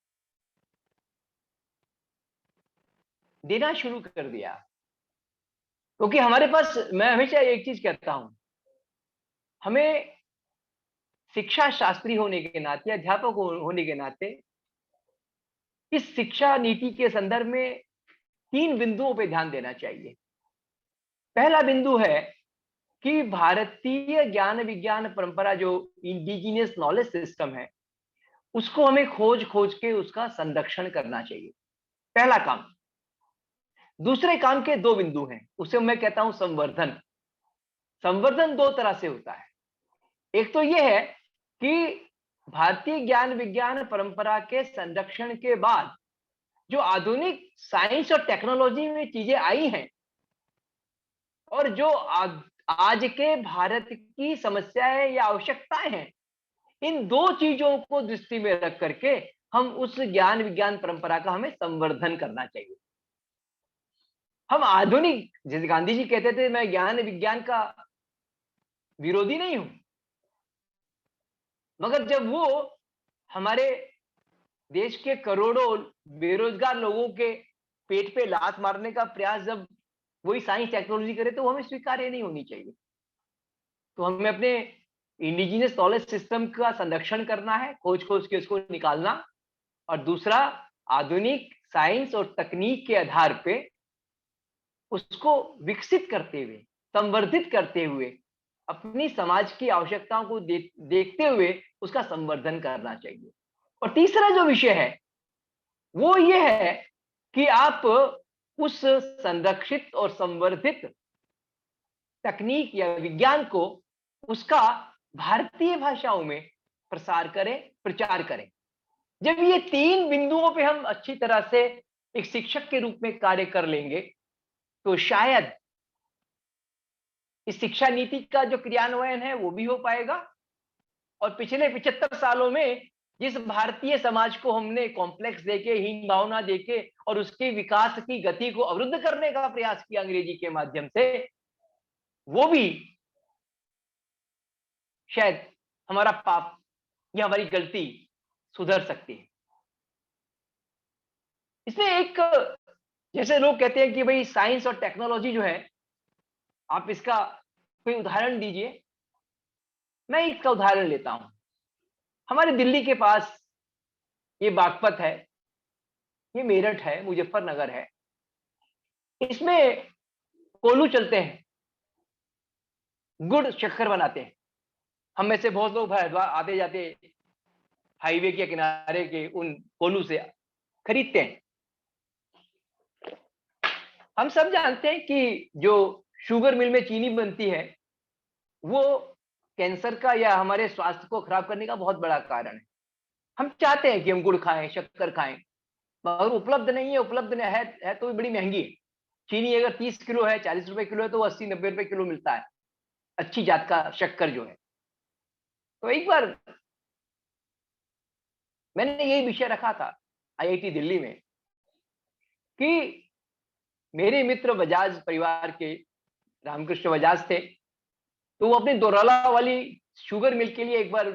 देना शुरू कर दिया, क्योंकि हमारे पास, मैं हमेशा एक चीज कहता हूं, हमें शिक्षा शास्त्री होने के नाते, अध्यापक होने के नाते इस शिक्षा नीति के संदर्भ में 3 बिंदुओं पे ध्यान देना चाहिए। पहला बिंदु है कि भारतीय ज्ञान विज्ञान परंपरा जो इंडिजिनियस नॉलेज सिस्टम है, उसको हमें खोज खोज के उसका संरक्षण करना चाहिए, पहला काम। दूसरे काम के 2 बिंदु हैं, उसे मैं कहता हूं संवर्धन। संवर्धन 2 तरह से होता है। एक तो यह है कि भारतीय ज्ञान विज्ञान परंपरा के संरक्षण के बाद जो आधुनिक साइंस और टेक्नोलॉजी में चीजें आई हैं और जो आज के भारत की समस्याएं या आवश्यकताएं हैं, इन 2 चीजों को दृष्टि में रख करके हम उस ज्ञान विज्ञान परंपरा का हमें संवर्धन करना चाहिए। हम आधुनिक, जैसे गांधी जी कहते थे, मैं ज्ञान विज्ञान का विरोधी नहीं हूं, मगर जब वो हमारे देश के करोड़ों बेरोजगार लोगों के पेट पे लात मारने का प्रयास जब वही साइंस टेक्नोलॉजी करे, तो हमें स्वीकार्य नहीं होनी चाहिए। तो हमें अपने इंडिजिनियस नॉलेज सिस्टम का संरक्षण करना है, खोज खोज के उसको निकालना, और दूसरा आधुनिक साइंस और तकनीक के आधार पे उसको विकसित करते हुए, संवर्धित करते हुए, अपनी समाज की आवश्यकताओं को देखते हुए उसका संवर्धन करना चाहिए। और तीसरा जो विषय है वो ये है कि आप उस संरक्षित और संवर्धित तकनीक या विज्ञान को उसका भारतीय भाषाओं में प्रसार करें, प्रचार करें। जब ये 3 बिंदुओं पे हम अच्छी तरह से एक शिक्षक के रूप में कार्य कर लेंगे, तो शायद इस शिक्षा नीति का जो क्रियान्वयन है वो भी हो पाएगा। और पिछले 75 सालों में जिस भारतीय समाज को हमने कॉम्प्लेक्स देके, हीन भावना देके और उसके विकास की गति को अवरुद्ध करने का प्रयास किया अंग्रेजी के माध्यम से, वो भी शायद हमारा पाप या हमारी गलती सुधर सकती है। इसमें एक, जैसे लोग कहते हैं कि भाई साइंस और टेक्नोलॉजी जो है, आप इसका कोई उदाहरण दीजिए। मैं इसका उदाहरण लेता हूं। हमारे दिल्ली के पास ये बागपत है, ये मेरठ है, मुजफ्फरनगर है, इसमें कोल्हू चलते हैं, गुड़ शक्कर बनाते हैं। हम में से बहुत लोग आते जाते हाईवे के किनारे के उन कोल्हू से खरीदते हैं। हम सब जानते हैं कि जो शुगर मिल में चीनी बनती है वो कैंसर का या हमारे स्वास्थ्य को खराब करने का बहुत बड़ा कारण है। हम चाहते हैं कि हम गुड़ खाएं, शक्कर खाएं, मगर उपलब्ध नहीं है। उपलब्ध है तो भी बड़ी महंगी है। चीनी अगर 30 किलो है, 40 रुपए किलो है, तो 80-90 रुपए किलो मिलता है अच्छी जात का शक्कर जो है। तो एक बार मैंने यही विषय रखा था आईआईटी दिल्ली में कि मेरे मित्र बजाज परिवार के रामकृष्ण बजाज थे, तो वो अपने दोराला वाली शुगर मिल के लिए एक बार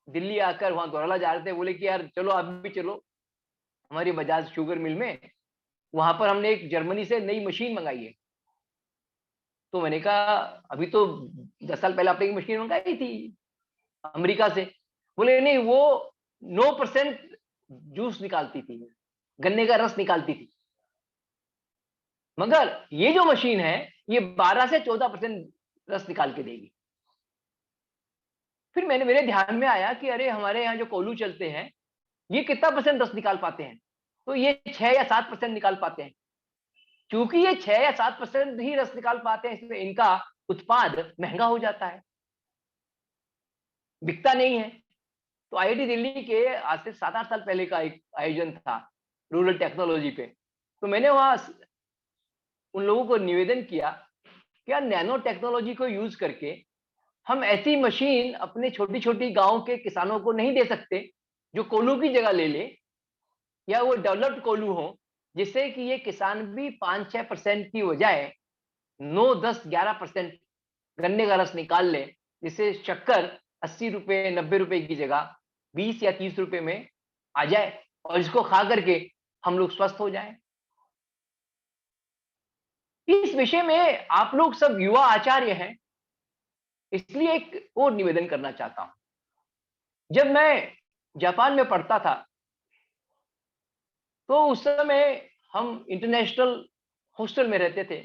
दिल्ली आकर वहां दोराला जा रहे थे। बोले कि यार चलो आप भी चलो हमारी बजाज शुगर मिल में, वहां पर हमने एक जर्मनी से नई मशीन मंगाई है। तो मैंने कहा अभी तो 10 साल पहले आपने एक मशीन मंगाई थी अमेरिका से। बोले नहीं, वो 9% जूस निकालती थी, गन्ने का रस निकालती थी, मगर ये जो मशीन है ये 12 से 14% रस निकाल के देगी। फिर मेरे ध्यान में आया कि अरे हमारे यहाँ जो कोल्हू चलते हैं ये कितना % रस निकाल पाते हैं? तो ये 6 या 7% निकाल पाते हैं। क्योंकि ये 6 या 7% ही रस निकाल पाते हैं, इसमें इनका उत्पाद महंगा हो जाता है, बिकता नहीं है। तो आईआईटी दिल्ली के आज से 7-8 साल पहले का एक आयोजन था रूरल टेक्नोलॉजी पे। तो मैंने वहां उन लोगों को निवेदन किया कि यार नैनो टेक्नोलॉजी को यूज करके हम ऐसी मशीन अपने छोटी छोटी गांव के किसानों को नहीं दे सकते जो कोल्हू की जगह ले ले, या वो डेवलप्ड कोल्हू हो, जिससे कि ये किसान भी 5-6% की बजाय 9-10-11% गन्ने का रस निकाल ले, जिससे शक्कर 80 रुपए 90 रुपए की जगह 20 या 30 रुपए में आ जाए और इसको खा करके हम लोग स्वस्थ हो जाएं। इस विषय में आप लोग सब युवा आचार्य हैं, इसलिए एक और निवेदन करना चाहता हूं। जब मैं जापान में पढ़ता था तो उस समय हम इंटरनेशनल हॉस्टल में रहते थे,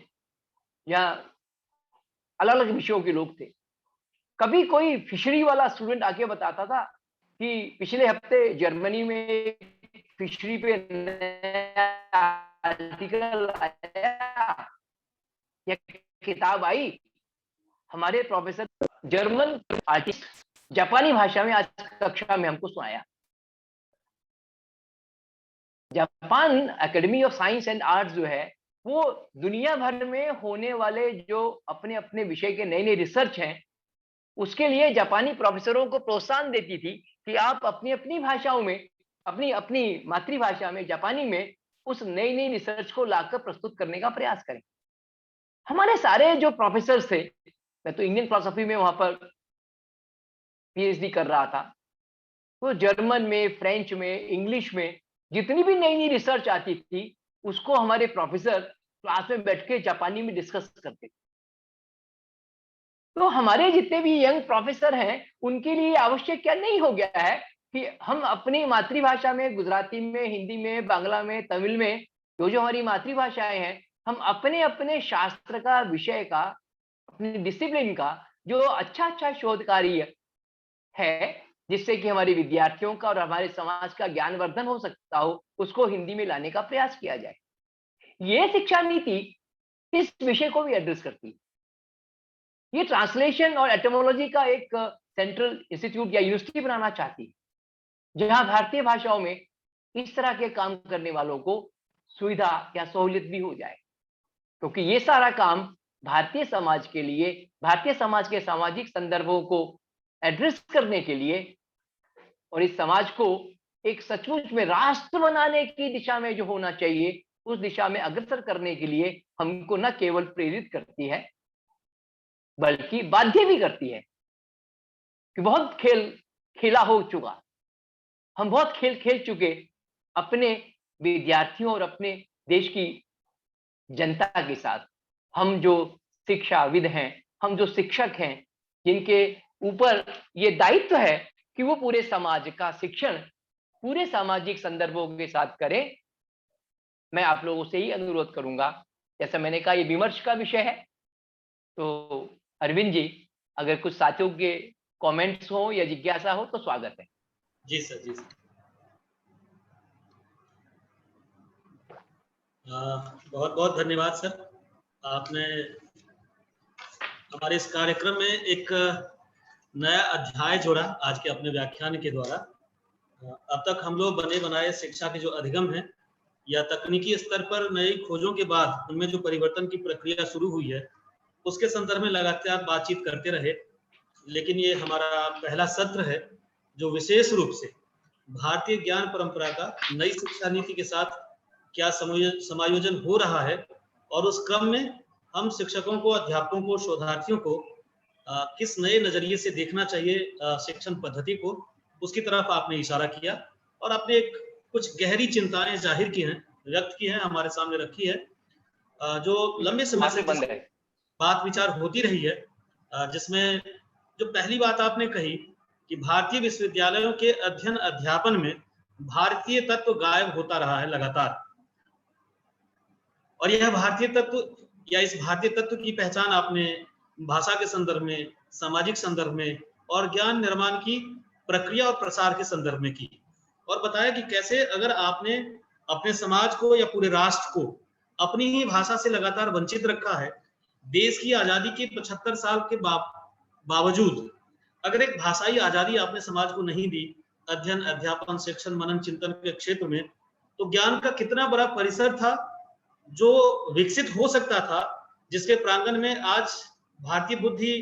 यहाँ अलग अलग विषयों के लोग थे। कभी कोई फिशरी वाला स्टूडेंट आके बताता था कि पिछले हफ्ते जर्मनी में फिशरी पे नया आर्टिकल आया या किताब आई, हमारे प्रोफेसर जर्मन आर्टिस्ट जापानी भाषा में आज कक्षा में हमको सुनाया। Japan academy of science and arts जो है वो दुनिया भर में होने वाले जो अपने अपने विषय के नए नए रिसर्च हैं, उसके लिए जापानी प्रोफेसरों को प्रोत्साहन देती थी कि आप अपनी अपनी भाषाओं में, अपनी अपनी मातृभाषा में, जापानी में उस नई नई रिसर्च को लाकर प्रस्तुत करने का प्रयास करें। हमारे सारे जो प्रोफेसर थे, मैं तो इंडियन फिलॉसफी में वहां पर पीएचडी कर रहा था, तो जर्मन में, फ्रेंच में, इंग्लिश में जितनी भी नई नई रिसर्च आती थी उसको हमारे प्रोफेसर क्लास में बैठ के जापानी में डिस्कस करते। तो हमारे जितने भी यंग प्रोफेसर हैं उनके लिए आवश्यक क्या नहीं हो गया है कि हम अपनी मातृभाषा में, गुजराती में, हिंदी में, बांग्ला में, तमिल में, जो हमारी मातृभाषाएं हैं, हम अपने अपने शास्त्र का, विषय का, अपनी डिसिप्लिन का जो अच्छा अच्छा शोध कार्य है जिससे कि हमारे विद्यार्थियों का और हमारे समाज का ज्ञानवर्धन हो सकता हो, उसको हिंदी में लाने का प्रयास किया जाए। ये शिक्षा नीति इस विषय को भी एड्रेस करती है। ये ट्रांसलेशन और एटमोलॉजी का एक सेंट्रल इंस्टीट्यूट या यूनिवर्सिटी बनाना चाहती है, जहां भारतीय भाषाओं में इस तरह के काम करने वालों को सुविधा या सहूलियत भी हो जाए, क्योंकि ये सारा काम भारतीय समाज के लिए, भारतीय समाज के सामाजिक संदर्भों को एड्रेस करने के लिए और इस समाज को एक सचमुच में राष्ट्र बनाने की दिशा में जो होना चाहिए उस दिशा में अग्रसर करने के लिए हमको न केवल प्रेरित करती है बल्कि बाध्य भी करती है। कि बहुत खेला हो चुका, हम बहुत खेल खेल चुके अपने विद्यार्थियों और अपने देश की जनता के साथ। हम जो शिक्षाविद हैं, हम जो शिक्षक हैं, जिनके ऊपर ये दायित्व है कि वो पूरे समाज का शिक्षण पूरे सामाजिक संदर्भों के साथ करें। मैं आप लोगों से ही अनुरोध करूंगा, जैसा मैंने कहा ये विमर्श का विषय है, तो अरविंद जी अगर कुछ साथियों के कमेंट्स हो या जिज्ञासा हो तो स्वागत है। जी सर, जी सर। बहुत बहुत धन्यवाद सर। आपने हमारे इस कार्यक्रम में एक नया अध्याय जोड़ा आज के अपने व्याख्यान के द्वारा। अब तक हम लोग बने बनाए शिक्षा के जो अधिगम हैं या तकनीकी स्तर पर नई खोजों के बाद उनमें जो परिवर्तन की प्रक्रिया शुरू हुई है उसके संदर्भ में लगातार बातचीत करते रहे। लेकिन ये हमारा पहला सत्र है जो विशेष रूप से भारतीय ज्ञान परंपरा का नई शिक्षा नीति के साथ क्या समायोजन हो रहा है और उस क्रम में हम शिक्षकों को, अध्यापकों को, शोधार्थियों को किस नए नजरिए से देखना चाहिए शिक्षण पद्धति को, उसकी तरफ आपने इशारा किया और आपने एक कुछ गहरी चिंताएं जाहिर की हैं, व्यक्त की हैं, हमारे सामने रखी है, जो लंबे समय से बात विचार होती रही है, जिसमें जो पहली बात आपने कही कि भारतीय विश्वविद्यालयों के अध्ययन अध्यापन में भारतीय तत्व गायब होता रहा है लगातार, और यह भारतीय तत्व या इस भारतीय तत्व की पहचान आपने भाषा के संदर्भ में, सामाजिक संदर्भ में और ज्ञान निर्माण की प्रक्रिया और प्रसार के संदर्भ में की, और बताया कि कैसे अगर आपने अपने समाज को या पूरे राष्ट्र को अपनी ही भाषा से लगातार वंचित रखा है, देश की आजादी के 75 साल के बावजूद अगर एक भाषाई आजादी आपने समाज को नहीं दी अध्ययन, अध्यापन, शिक्षण, मनन, चिंतन के क्षेत्र में, तो ज्ञान का कितना बड़ा परिसर था जो विकसित हो सकता था, जिसके प्रांगण में आज भारतीय बुद्धि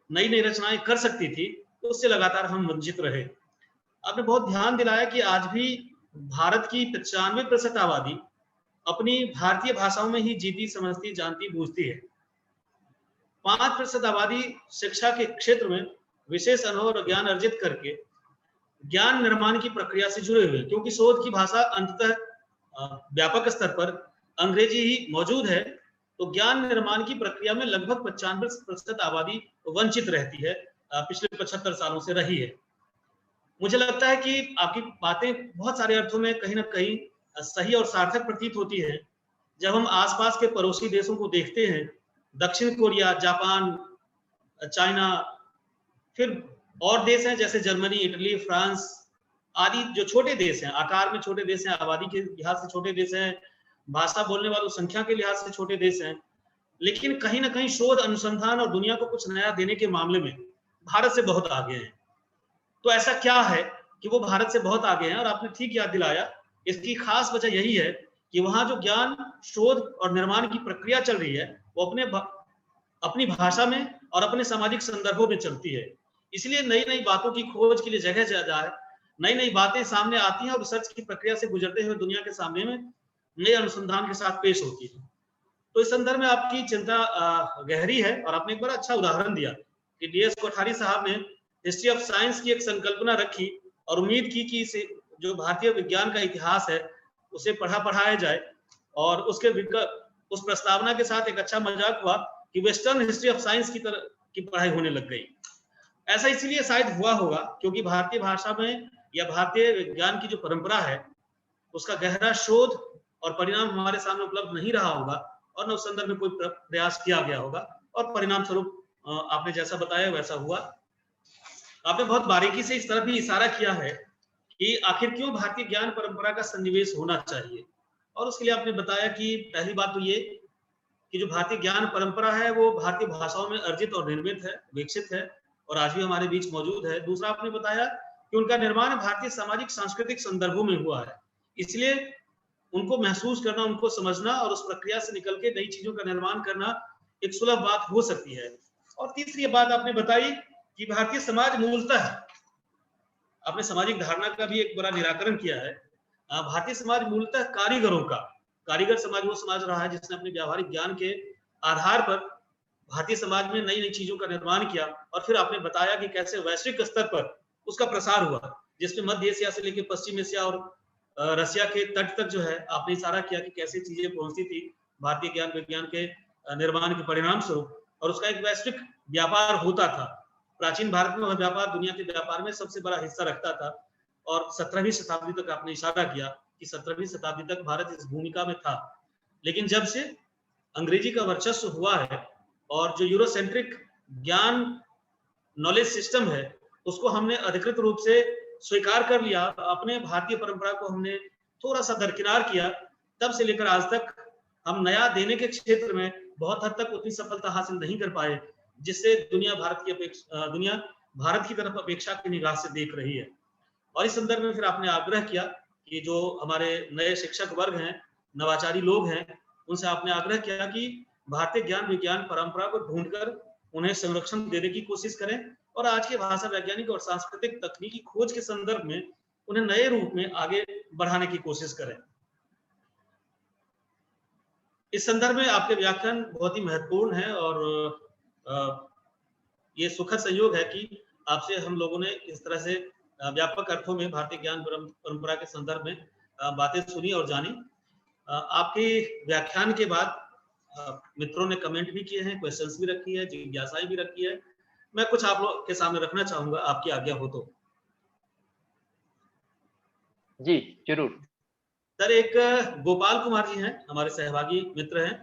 नई नई रचनाएं कर सकती थी, तो उससे लगातार हम वंचित रहे। आपने बहुत ध्यान दिलाया कि आज भी भारत की 95% आबादी अपनी भारतीय भाषाओं में ही जीती, समझती, जानती, बूझती है। 5% आबादी शिक्षा के क्षेत्र में विशेष अनुभव और ज्ञान अर्जित करके ज्ञान निर्माण की प्रक्रिया से जुड़े हुए, क्योंकि शोध की भाषा अंततः व्यापक स्तर पर अंग्रेजी ही मौजूद है, तो ज्ञान निर्माण की प्रक्रिया में लगभग 95% आबादी वंचित रहती है, पिछले 75 सालों से रही है। मुझे लगता है कि आपकी बातें बहुत सारे अर्थों में कहीं ना कहीं सही और सार्थक प्रतीत होती है, जब हम आसपास के पड़ोसी देशों को देखते हैं, दक्षिण कोरिया, जापान, चाइना, फिर और देश हैं जैसे जर्मनी, इटली, फ्रांस आदि, जो छोटे देश हैं, आकार में छोटे देश हैं, आबादी के लिहाज से छोटे देश हैं, भाषा बोलने वालों संख्या के लिहाज से छोटे देश हैं, लेकिन कहीं ना कहीं शोध, अनुसंधान और दुनिया को कुछ नया देने के मामले में भारत से बहुत आगे हैं। तो ऐसा क्या है कि वो भारत से बहुत आगे हैं? और आपने ठीक याद दिलाया, इसकी खास वजह यही है कि वहां जो ज्ञान, शोध और निर्माण की प्रक्रिया चल रही है वो अपनी भाषा में और अपने सामाजिक संदर्भों में चलती है। इसलिए नई नई बातों की खोज के लिए जगह ज्यादा है, नई नई बातें सामने आती हैं और रिसर्च की प्रक्रिया से गुजरते हुए दुनिया के सामने में नए अनुसंधान के साथ पेश होती है। तो इस संदर्भ में आपकी चिंता गहरी है और आपने एक बड़ा अच्छा उदाहरण दिया कि DS कोठारी साहब ने हिस्ट्री ऑफ साइंस की एक संकल्पना रखी और उम्मीद की कि इसे जो भारतीय विज्ञान का इतिहास है उसे पढ़ाया जाए, और उस प्रस्तावना के साथ एक अच्छा मजाक हुआ कि वेस्टर्न हिस्ट्री ऑफ साइंस की पढ़ाई होने लग गई। ऐसा इसलिए शायद हुआ होगा क्योंकि भारतीय भाषा में या भारतीय विज्ञान की जो परंपरा है उसका गहरा शोध और परिणाम हमारे सामने उपलब्ध नहीं रहा होगा, और न उस संदर्भ में कोई प्रयास किया गया होगा, और परिणाम स्वरूप आपने जैसा बताया वैसा हुआ। आपने बहुत बारीकी से इस तरफ भी इशारा किया है कि आखिर क्यों भारतीय ज्ञान परंपरा का सन्निवेश होना चाहिए, और उसके लिए आपने बताया कि पहली बात तो ये कि जो भारतीय ज्ञान परंपरा है वो भारतीय भाषाओं में अर्जित और निर्मित है, विकसित है और आज भी हमारे बीच मौजूद है। दूसरा आपने बताया कि उनका निर्माण भारतीय सामाजिक सांस्कृतिक संदर्भों में हुआ है, इसलिए उनको महसूस करना, उनको समझना और उस प्रक्रिया से निकल के नई चीजों का निर्माण करना एक सुलभ बात हो सकती है। और तीसरी बात आपने बताई कि भारतीय समाज मूलतः, आपने सामाजिक धारणा का भी एक बड़ा निराकरण किया है, भारतीय समाज मूलतः कारीगर समाज वो समाज रहा है जिसने अपने व्यावहारिक ज्ञान के आधार पर भारतीय समाज में नई नई चीजों का निर्माण किया, और फिर आपने बताया कि कैसे वैश्विक स्तर पर उसका प्रसार हुआ, जिसमें मध्य एशिया से लेकर पश्चिम एशिया और रसिया के तट तक जो है आपने इशारा किया कि कैसे चीजें पहुंचती थी भारतीय ज्ञान विज्ञान के निर्माण के परिणाम स्वरूप, और उसका एक वैश्विक व्यापार होता था। प्राचीन भारत में वह व्यापार दुनिया के व्यापार में सबसे बड़ा हिस्सा रखता था, और 17वीं शताब्दी तक आपने इशारा किया कि 17वीं शताब्दी तक भारत इस भूमिका में था। लेकिन जब से अंग्रेजी का वर्चस्व हुआ है और जो यूरोसेंट्रिक ज्ञान नॉलेज सिस्टम है उसको हमने अधिकृत रूप से स्वीकार कर लिया, अपने भारतीय परंपरा को हमने थोड़ा सा दरकिनार किया, तब से लेकर आज तक हम नया देने के क्षेत्र में बहुत हद तक उतनी सफलता हासिल नहीं कर पाए जिससे दुनिया भारत की तरफ अपेक्षा की निगाह से देख रही है। और इस संदर्भ में फिर आपने आग्रह किया कि जो हमारे नए शिक्षक वर्ग हैं, नवाचारी लोग हैं, उनसे आपने आग्रह किया कि भारतीय ज्ञान विज्ञान परंपरा को ढूंढकर उन्हें संरक्षण देने की कोशिश करें, और आज के भाषा वैज्ञानिक और सांस्कृतिक तकनीकी खोज के संदर्भ में उन्हें नए रूप में आगे बढ़ाने की कोशिश करें। इस संदर्भ में आपके व्याख्यान बहुत ही महत्वपूर्ण है, और ये सुखद संयोग है कि आपसे हम लोगों ने इस तरह से व्यापक अर्थों में भारतीय ज्ञान परंपरा के संदर्भ में बातें सुनी और जानी। आपके व्याख्यान के बाद मित्रों ने कमेंट भी किए हैं, क्वेश्चंस भी रखी है, जिज्ञासाएं भी रखी है, मैं कुछ आप लोग के सामने रखना चाहूंगा, आपकी आज्ञा हो तो। जी जरूर सर, एक गोपाल कुमार जी हैं, हमारे सहभागी मित्र हैं,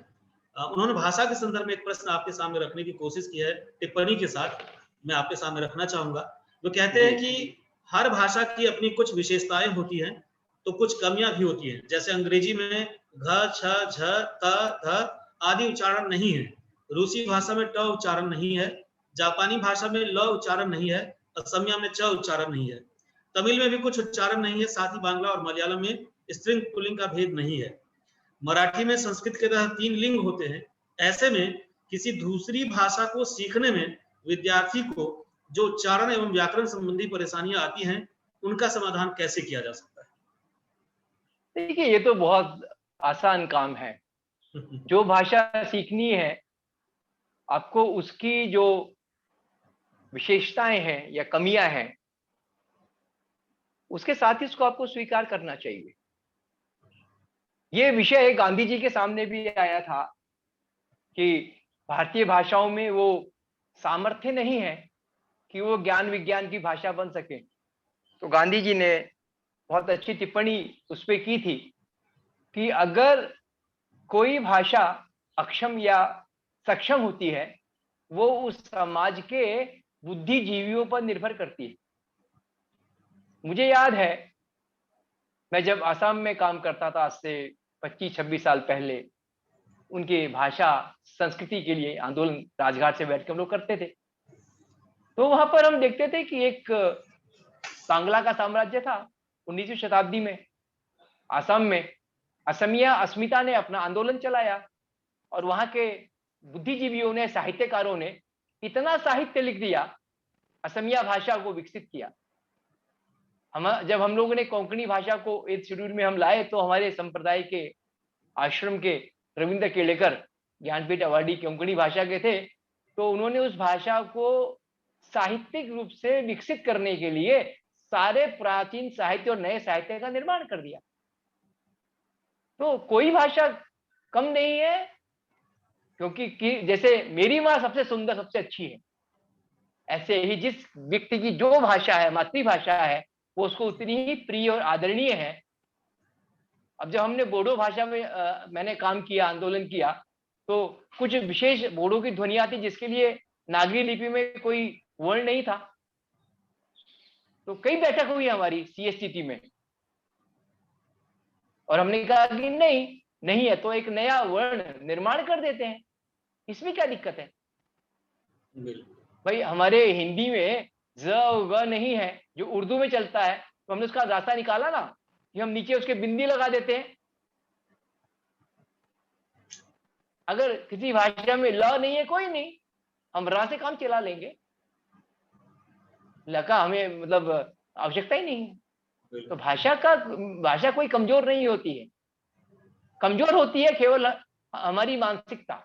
उन्होंने भाषा के संदर्भ में एक प्रश्न आपके सामने रखने की कोशिश की है, टिप्पणी के साथ मैं आपके सामने रखना चाहूंगा। वो कहते हैं कि हर भाषा की अपनी कुछ विशेषताएं होती हैं तो कुछ कमियां भी होती हैं, जैसे अंग्रेजी में घ, छ, झ, त, ध आदि उच्चारण नहीं है, रूसी भाषा में ट उच्चारण नहीं है, जापानी भाषा में ल उच्चारण नहीं है, असमिया में च उच्चारण नहीं है, तमिल में भी कुछ उच्चारण नहीं है, साथ ही बांग्ला और मलयालम में स्त्रीलिंग पुल्लिंग का भेद नहीं है, मराठी में संस्कृत के तरह 3 लिंग होते हैं। ऐसे में किसी दूसरी भाषा को सीखने में विद्यार्थी को जो उच्चारण एवं व्याकरण संबंधी परेशानियां आती हैं उनका समाधान कैसे किया जा सकता है? देखिए, ये तो बहुत आसान काम है। जो भाषा सीखनी है आपको, उसकी जो विशेषताएं हैं या कमियां हैं उसके साथ ही उसको आपको स्वीकार करना चाहिए। ये विषय गांधी जी के सामने भी आया था कि भारतीय भाषाओं में वो सामर्थ्य नहीं है कि वो ज्ञान विज्ञान की भाषा बन सके। तो गांधी जी ने बहुत अच्छी टिप्पणी उस पर की थी कि अगर कोई भाषा अक्षम या सक्षम होती है वो उस समाज के बुद्धिजीवियों पर निर्भर करती है। मुझे याद है, मैं जब आसाम में काम करता था आज से 25-26 साल पहले, उनके भाषा संस्कृति के लिए आंदोलन राजघाट से बैठ के हम लोग करते थे। तो वहां पर हम देखते थे कि एक कांगला का साम्राज्य था 19वीं शताब्दी में आसाम में। असमिया अस्मिता ने अपना आंदोलन चलाया और वहां के बुद्धिजीवियों ने, साहित्यकारों ने इतना साहित्य लिख दिया, असमिया भाषा को विकसित किया। जब हम लोगों ने कोंकणी भाषा को 8th शेड्यूल में हम लाए तो हमारे संप्रदाय के आश्रम के रविंद्र केलेकर ज्ञानपीठ अवार्डी कोंकणी भाषा के थे, तो उन्होंने उस भाषा को साहित्यिक रूप से विकसित करने के लिए सारे प्राचीन साहित्य और नए साहित्य का निर्माण कर दिया। तो कोई भाषा कम नहीं है, क्योंकि जैसे मेरी माँ सबसे सुंदर, सबसे अच्छी है, ऐसे ही जिस व्यक्ति की जो भाषा है, मातृभाषा है, वो उसको उतनी ही प्रिय और आदरणीय है। अब जब हमने बोडो भाषा में मैंने काम किया, आंदोलन किया, तो कुछ विशेष बोडो की ध्वनियां थी जिसके लिए नागरी लिपि में कोई वर्ण नहीं था। तो कई बैठक हुई हमारी CSCT में, और हमने कहा कि नहीं है तो एक नया वर्ण निर्माण कर देते हैं, इसमें क्या दिक्कत है। भाई हमारे हिंदी में ज व नहीं है जो उर्दू में चलता है, तो हमने उसका रास्ता निकाला ना कि हम नीचे उसके बिंदी लगा देते हैं। अगर किसी भाषा में ल नहीं है, कोई नहीं, हम रा से काम चला लेंगे, ल का हमें मतलब आवश्यकता ही नहीं है। तो भाषा कोई कमजोर नहीं होती है, कमजोर होती है केवल हमारी मानसिकता।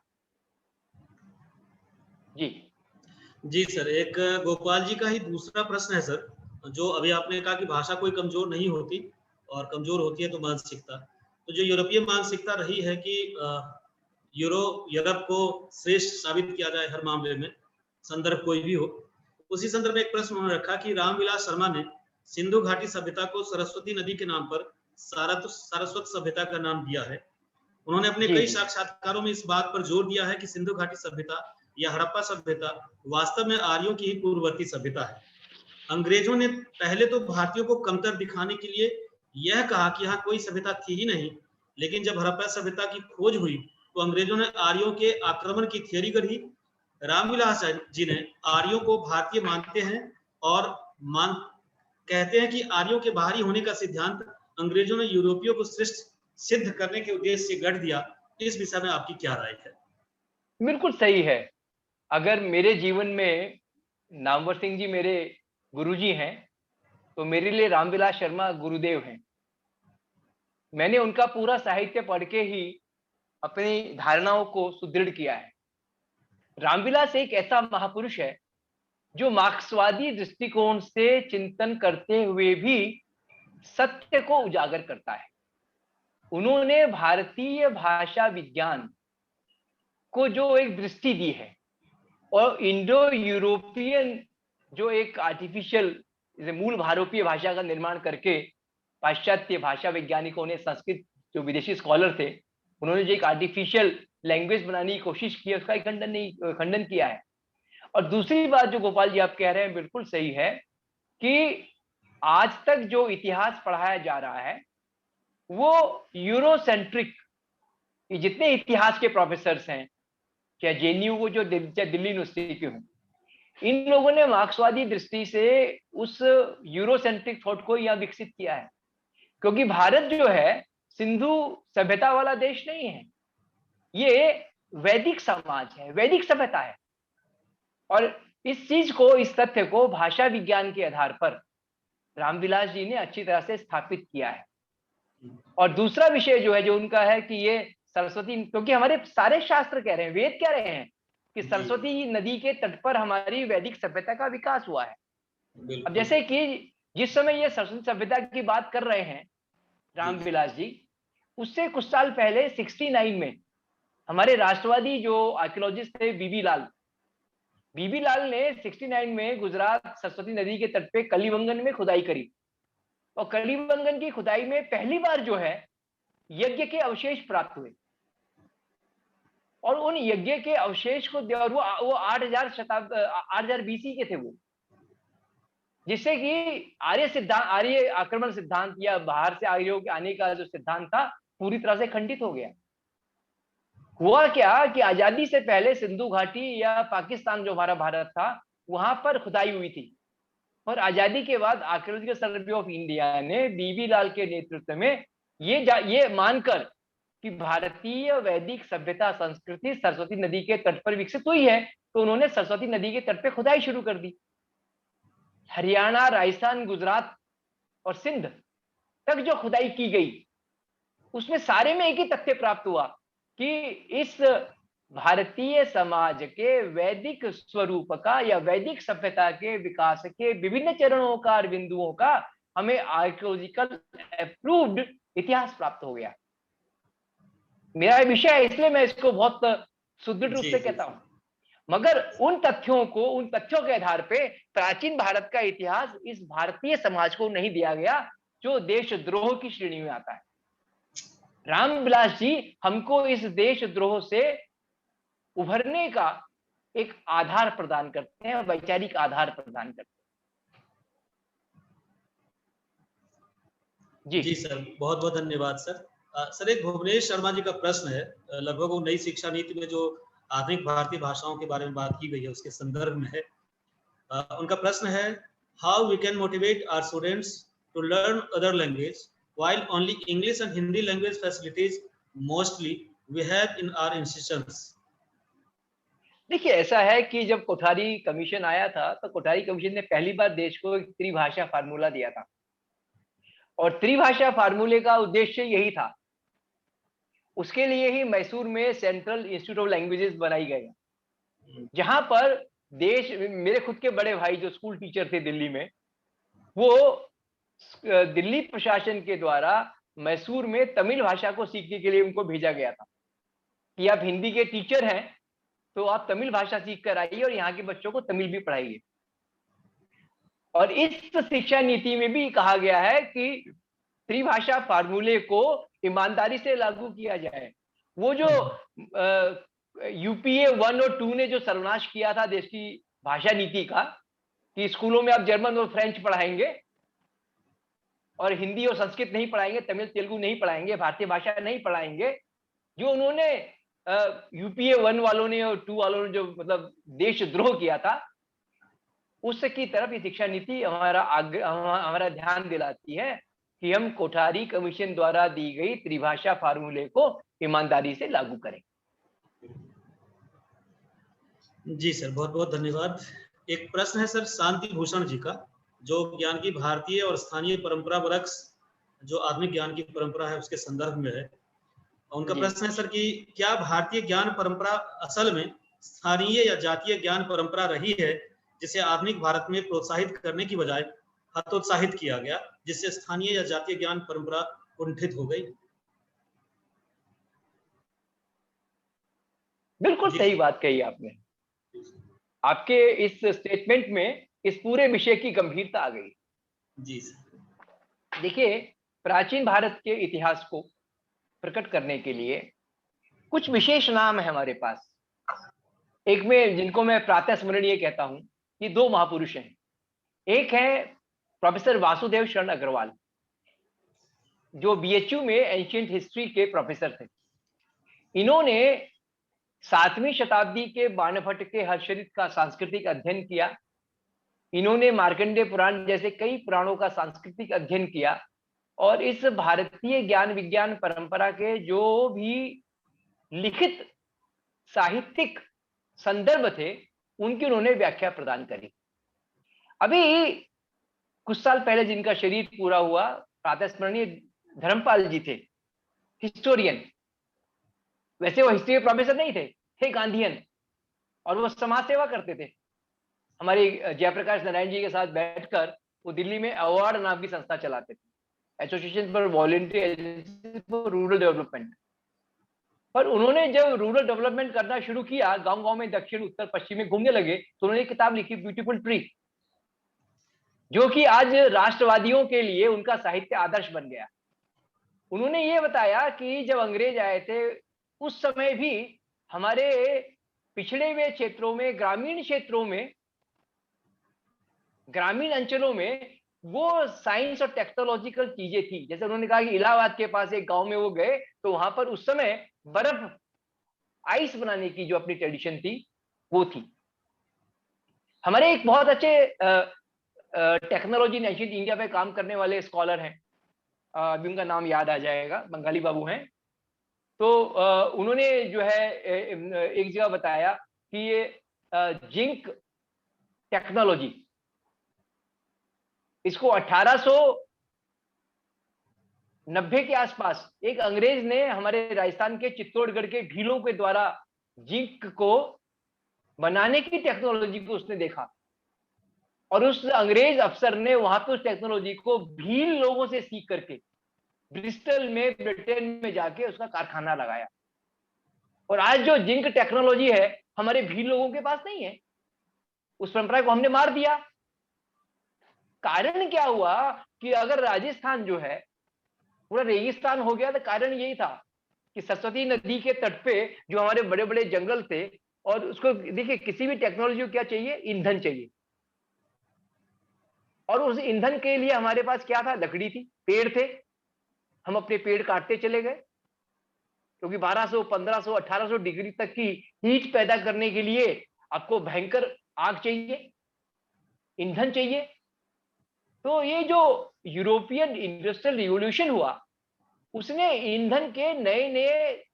जी सर, एक गोपाल जी का ही दूसरा प्रश्न है सर, जो अभी आपने कहा कि भाषा कोई कमजोर नहीं होती और कमजोर होती है तो मानसिकता। तो जो यूरोपीय मानसिकता रही है कि यूरोप को श्रेष्ठ साबित किया जाए हर मामले में, संदर्भ कोई भी हो, उसी संदर्भ में एक प्रश्न उन्होंने रखा कि रामविलास शर्मा ने सिंधु घाटी सभ्यता को सरस्वती नदी के नाम पर सारस्वत सभ्यता का नाम दिया है। उन्होंने अपने कई साक्षात्कारों में इस बात पर जोर दिया है कि सिंधु घाटी सभ्यता या हड़प्पा सभ्यता वास्तव में आर्यों की ही पूर्ववर्ती सभ्यता है। अंग्रेजों ने पहले तो भारतीयों को कमतर दिखाने के लिए यह कहा कि यहाँ कोई सभ्यता थी ही नहीं, लेकिन जब हड़प्पा सभ्यता की खोज हुई तो अंग्रेजों ने आर्यों के आक्रमण की थियोरी गढ़ी। रामविलास जी ने आर्यों को भारतीय मानते हैं और कहते हैं कि आर्यों के बाहरी होने का सिद्धांत अंग्रेजों ने यूरोपियों को श्रेष्ठ सिद्ध करने के उद्देश्य से गढ़ दिया। इस विषय में आपकी क्या राय है? बिल्कुल सही है। अगर मेरे जीवन में नामवर सिंह जी मेरे गुरुजी हैं, तो मेरे लिए रामविलास शर्मा गुरुदेव हैं। मैंने उनका पूरा साहित्य पढ़ के ही अपनी धारणाओं को सुदृढ़ किया है। रामविलास एक ऐसा महापुरुष है जो मार्क्सवादी दृष्टिकोण से चिंतन करते हुए भी सत्य को उजागर करता है। उन्होंने भारतीय भाषा विज्ञान को जो एक दृष्टि दी है और इंडो यूरोपियन जो एक आर्टिफिशियल मूल भारतीय भाषा का निर्माण करके पाश्चात्य भाषा वैज्ञानिकों ने, संस्कृत जो विदेशी स्कॉलर थे, उन्होंने जो एक आर्टिफिशियल लैंग्वेज बनाने की कोशिश की, उसका खंडन किया है। और दूसरी बात जो गोपाल जी आप कह रहे हैं बिल्कुल सही है कि आज तक जो इतिहास पढ़ाया जा रहा है वो यूरोसेंट्रिक, जितने इतिहास के प्रोफेसर्स हैं, चाहे JNU को जो दिल्ली यूनिवर्सिटी के हों, इन लोगों ने मार्क्सवादी दृष्टि से उस यूरोसेंट्रिक थॉट को यहाँ विकसित किया है। क्योंकि भारत जो है सिंधु सभ्यता वाला देश नहीं है, ये वैदिक समाज है, वैदिक सभ्यता है। और इस चीज को, इस तथ्य को भाषा विज्ञान के आधार पर रामविलास जी ने अच्छी तरह से स्थापित किया है। और दूसरा विषय जो है जो उनका है कि ये सरस्वती, क्योंकि हमारे सारे शास्त्र कह रहे हैं, वेद कह रहे हैं कि सरस्वती नदी के तट पर हमारी वैदिक सभ्यता का विकास हुआ है। अब जैसे कि जिस समय ये सरस्वती सभ्यता की बात कर रहे हैं रामविलास जी, उससे कुछ साल पहले 69 में हमारे राष्ट्रवादी जो आर्कियोलॉजिस्ट थे बीबी लाल ने 69 में गुजरात सरस्वती नदी के तट पे कलिबंगन में खुदाई करी। और कलिबंगन की खुदाई में पहली बार जो है यज्ञ के अवशेष प्राप्त हुए। और उन यज्ञ के अवशेष को और वो 8000 BC के थे वो, जिससे कि आर्य आक्रमण सिद्धांत या बाहर से आर्यों के आने का जो सिद्धांत था पूरी तरह से खंडित हो गया। हुआ क्या कि आजादी से पहले सिंधु घाटी या पाकिस्तान जो हमारा भारत था वहां पर खुदाई हुई थी, और आजादी के बाद आर्कियोलॉजिकल सर्वे ऑफ इंडिया ने बीबी लाल के नेतृत्व में ये मानकर कि भारतीय वैदिक सभ्यता संस्कृति सरस्वती नदी के तट पर विकसित हुई है, तो उन्होंने सरस्वती नदी के तट पे खुदाई शुरू कर दी। हरियाणा, राजस्थान, गुजरात और सिंध तक जो खुदाई की गई उसमें सारे में एक ही तथ्य प्राप्त हुआ कि इस भारतीय समाज के वैदिक स्वरूप का या वैदिक सभ्यता के विकास के विभिन्न चरणों का और बिंदुओं का हमें आर्कियोलॉजिकल अप्रूव्ड इतिहास प्राप्त हो गया। मेरा विषय है इसलिए मैं इसको बहुत सुदृढ़ रूप से कहता हूं, मगर उन तथ्यों के आधार पे प्राचीन भारत का इतिहास इस भारतीय समाज को नहीं दिया गया जो देशद्रोह की श्रेणी में आता है। रामविलास जी हमको इस देशद्रोह से उभरने का एक आधार प्रदान करते हैं, वैचारिक आधार प्रदान करते हैं। जी सर, बहुत बहुत धन्यवाद सर। सर, एक भुवनेश शर्मा जी का प्रश्न है, लगभग वो नई शिक्षा नीति में जो आधुनिक भारतीय भाषाओं के बारे में बात की गई है उसके संदर्भ में है। उनका प्रश्न है, how we can motivate our students to learn other language while only English and Hindi language facilities mostly we have in our institutions। देखिए, ऐसा है कि जब कोठारी कमीशन आया था तो कोठारी कमीशन ने पहली बार देश को एक त्रिभाषा फार्मूला दिया था, और त्रिभाषा फार्मूले का उद्देश्य यही था। उसके लिए ही मैसूर में सेंट्रल इंस्टीट्यूट ऑफ लैंग्वेजेस बनाई गई, जहां पर मेरे खुद के बड़े भाई जो स्कूल टीचर थे दिल्ली में, वो दिल्ली प्रशासन के द्वारा मैसूर में तमिल भाषा को सीखने के लिए उनको भेजा गया था कि आप हिंदी के टीचर हैं तो आप तमिल भाषा सीख कर आइए और यहाँ के बच्चों को तमिल भी पढ़ाइए। और इस शिक्षा नीति में भी कहा गया है कि त्रिभाषा फार्मूले को ईमानदारी से लागू किया जाए। वो जो UPA 1 और 2 ने जो सर्वनाश किया था देश की भाषा नीति का कि स्कूलों में आप जर्मन और फ्रेंच पढ़ाएंगे और हिंदी और संस्कृत नहीं पढ़ाएंगे, तमिल तेलुगु नहीं पढ़ाएंगे, भारतीय भाषा नहीं पढ़ाएंगे, जो उन्होंने UPA 1 वालों ने और 2 वालों ने जो मतलब देशद्रोह किया था, उसकी तरफ ये शिक्षा नीति हमारा ध्यान दिलाती है कि हम कोठारी कमीशन द्वारा दी गई त्रिभाषा फार्मूले को ईमानदारी से लागू करें। जी सर, बहुत बहुत धन्यवाद। एक प्रश्न है सर शांति भूषण जी का, जो ज्ञान की भारतीय और स्थानीय परंपरा वरक्स जो आधुनिक ज्ञान की परंपरा है उसके संदर्भ में है। उनका प्रश्न है सर कि क्या भारतीय ज्ञान परंपरा असल में स्थानीय या जातीय ज्ञान परंपरा रही है जिसे आधुनिक भारत में प्रोत्साहित करने की बजाय हतोत्साहित किया गया, जिससे स्थानीय या जातीय ज्ञान परंपरा कुंठित हो गई? बिल्कुल सही बात कही आपने। आपके इस स्टेटमेंट में इस पूरे विषय की गंभीरता आ गई। जी सर, देखिए, प्राचीन भारत के इतिहास को प्रकट करने के लिए कुछ विशेष नाम है हमारे पास। एक में जिनको मैं प्रातः स्मरणीय कहता हूं, ये 2 महापुरुष हैं। एक है प्रोफेसर वासुदेव शरण अग्रवाल, जो BHU में एंशिएंट हिस्ट्री के प्रोफेसर थे। इन्होंने 7वीं शताब्दी के बाणभट्ट के हर्षचरित का सांस्कृतिक अध्ययन किया। इन्होंने मार्कंडेय पुराण जैसे कई पुराणों का सांस्कृतिक अध्ययन किया, और इस भारतीय ज्ञान विज्ञान परंपरा के जो भी लिखित साहित्यिक संदर्भ थे उनकी उन्होंने व्याख्या प्रदान करी। अभी कुछ साल पहले जिनका शरीर पूरा हुआ, प्रातः स्मरणीय धर्मपाल जी थे, हिस्टोरियन। वैसे वो हिस्ट्री के प्रोफेसर नहीं थे गांधीयन, और वो समाज सेवा करते थे। हमारे जयप्रकाश नारायण जी के साथ बैठकर वो दिल्ली में अवार्ड नाम की संस्था चलाते थे, association for volunteer for rural development. पर उन्होंने जब रूरल डेवलपमेंट करना शुरू किया, गांव-गांव में दक्षिण उत्तर पश्चिम में घूमने लगे, तो उन्होंने एक किताब लिखी, ब्यूटीफुल ट्री, जो कि आज राष्ट्रवादियों के लिए उनका साहित्य आदर्श बन गया। उन्होंने ये बताया कि जब अंग्रेज आए थे उस समय भी हमारे पिछड़े हुए क्षेत्रों में, ग्रामीण क्षेत्रों में, ग्रामीण अंचलों में वो साइंस और टेक्नोलॉजिकल चीजें थी। जैसे उन्होंने कहा कि इलाहाबाद के पास एक गांव में वो गए तो वहां पर उस समय बर्फ, आइस बनाने की जो अपनी ट्रेडिशन थी वो थी। हमारे एक बहुत अच्छे टेक्नोलॉजी नेशन इंडिया पे काम करने वाले स्कॉलर हैं, अभी उनका नाम याद आ जाएगा, बंगाली बाबू हैं। तो उन्होंने जो है एक जगह बताया कि ये जिंक टेक्नोलॉजी, इसको 1890 के आसपास एक अंग्रेज ने हमारे राजस्थान के चित्तौड़गढ़ के भीलों के द्वारा जिंक को बनाने की टेक्नोलॉजी को उसने देखा, और उस अंग्रेज अफसर ने वहां पे उस टेक्नोलॉजी को भील लोगों से सीख करके ब्रिस्टल में, ब्रिटेन में जाके उसका कारखाना लगाया। और आज जो जिंक टेक्नोलॉजी है हमारे भील लोगों के पास नहीं है, उस परंपरा को हमने मार दिया। कारण क्या हुआ कि अगर राजस्थान जो है पूरा रेगिस्तान हो गया, तो कारण यही था कि सरस्वती नदी के तट पे जो हमारे बड़े बड़े जंगल थे, और उसको देखिए, किसी भी टेक्नोलॉजी को क्या चाहिए, ईंधन चाहिए। और उस ईंधन के लिए हमारे पास क्या था, लकड़ी थी, पेड़ थे। हम अपने पेड़ काटते चले गए, क्योंकि 1200, 1500, 1800 डिग्री तक की हीट पैदा करने के लिए आपको भयंकर आग चाहिए, ईंधन चाहिए। तो ये जो यूरोपियन इंडस्ट्रियल रिवॉल्यूशन हुआ, उसने ईंधन के नए नए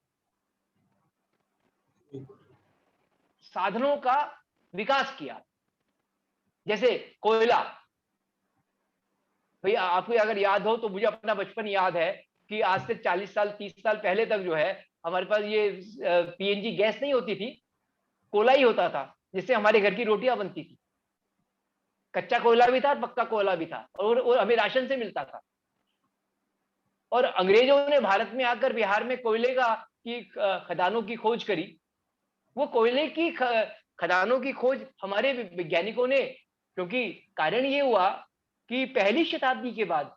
साधनों का विकास किया। जैसे कोयला, भैया आपको अगर याद हो तो मुझे अपना बचपन याद है कि आज से 40 साल 30 साल पहले तक जो है हमारे पास ये पीएनजी गैस नहीं होती थी, कोयला ही होता था जिससे हमारे घर की रोटियां बनती थी। कच्चा कोयला भी था, पक्का कोयला भी था, और हमें राशन से मिलता था। और अंग्रेजों ने भारत में आकर बिहार में कोयले की खदानों की खोज करी। वो कोयले की खदानों की खोज हमारे वैज्ञानिकों ने, क्योंकि कारण ये हुआ कि पहली शताब्दी के बाद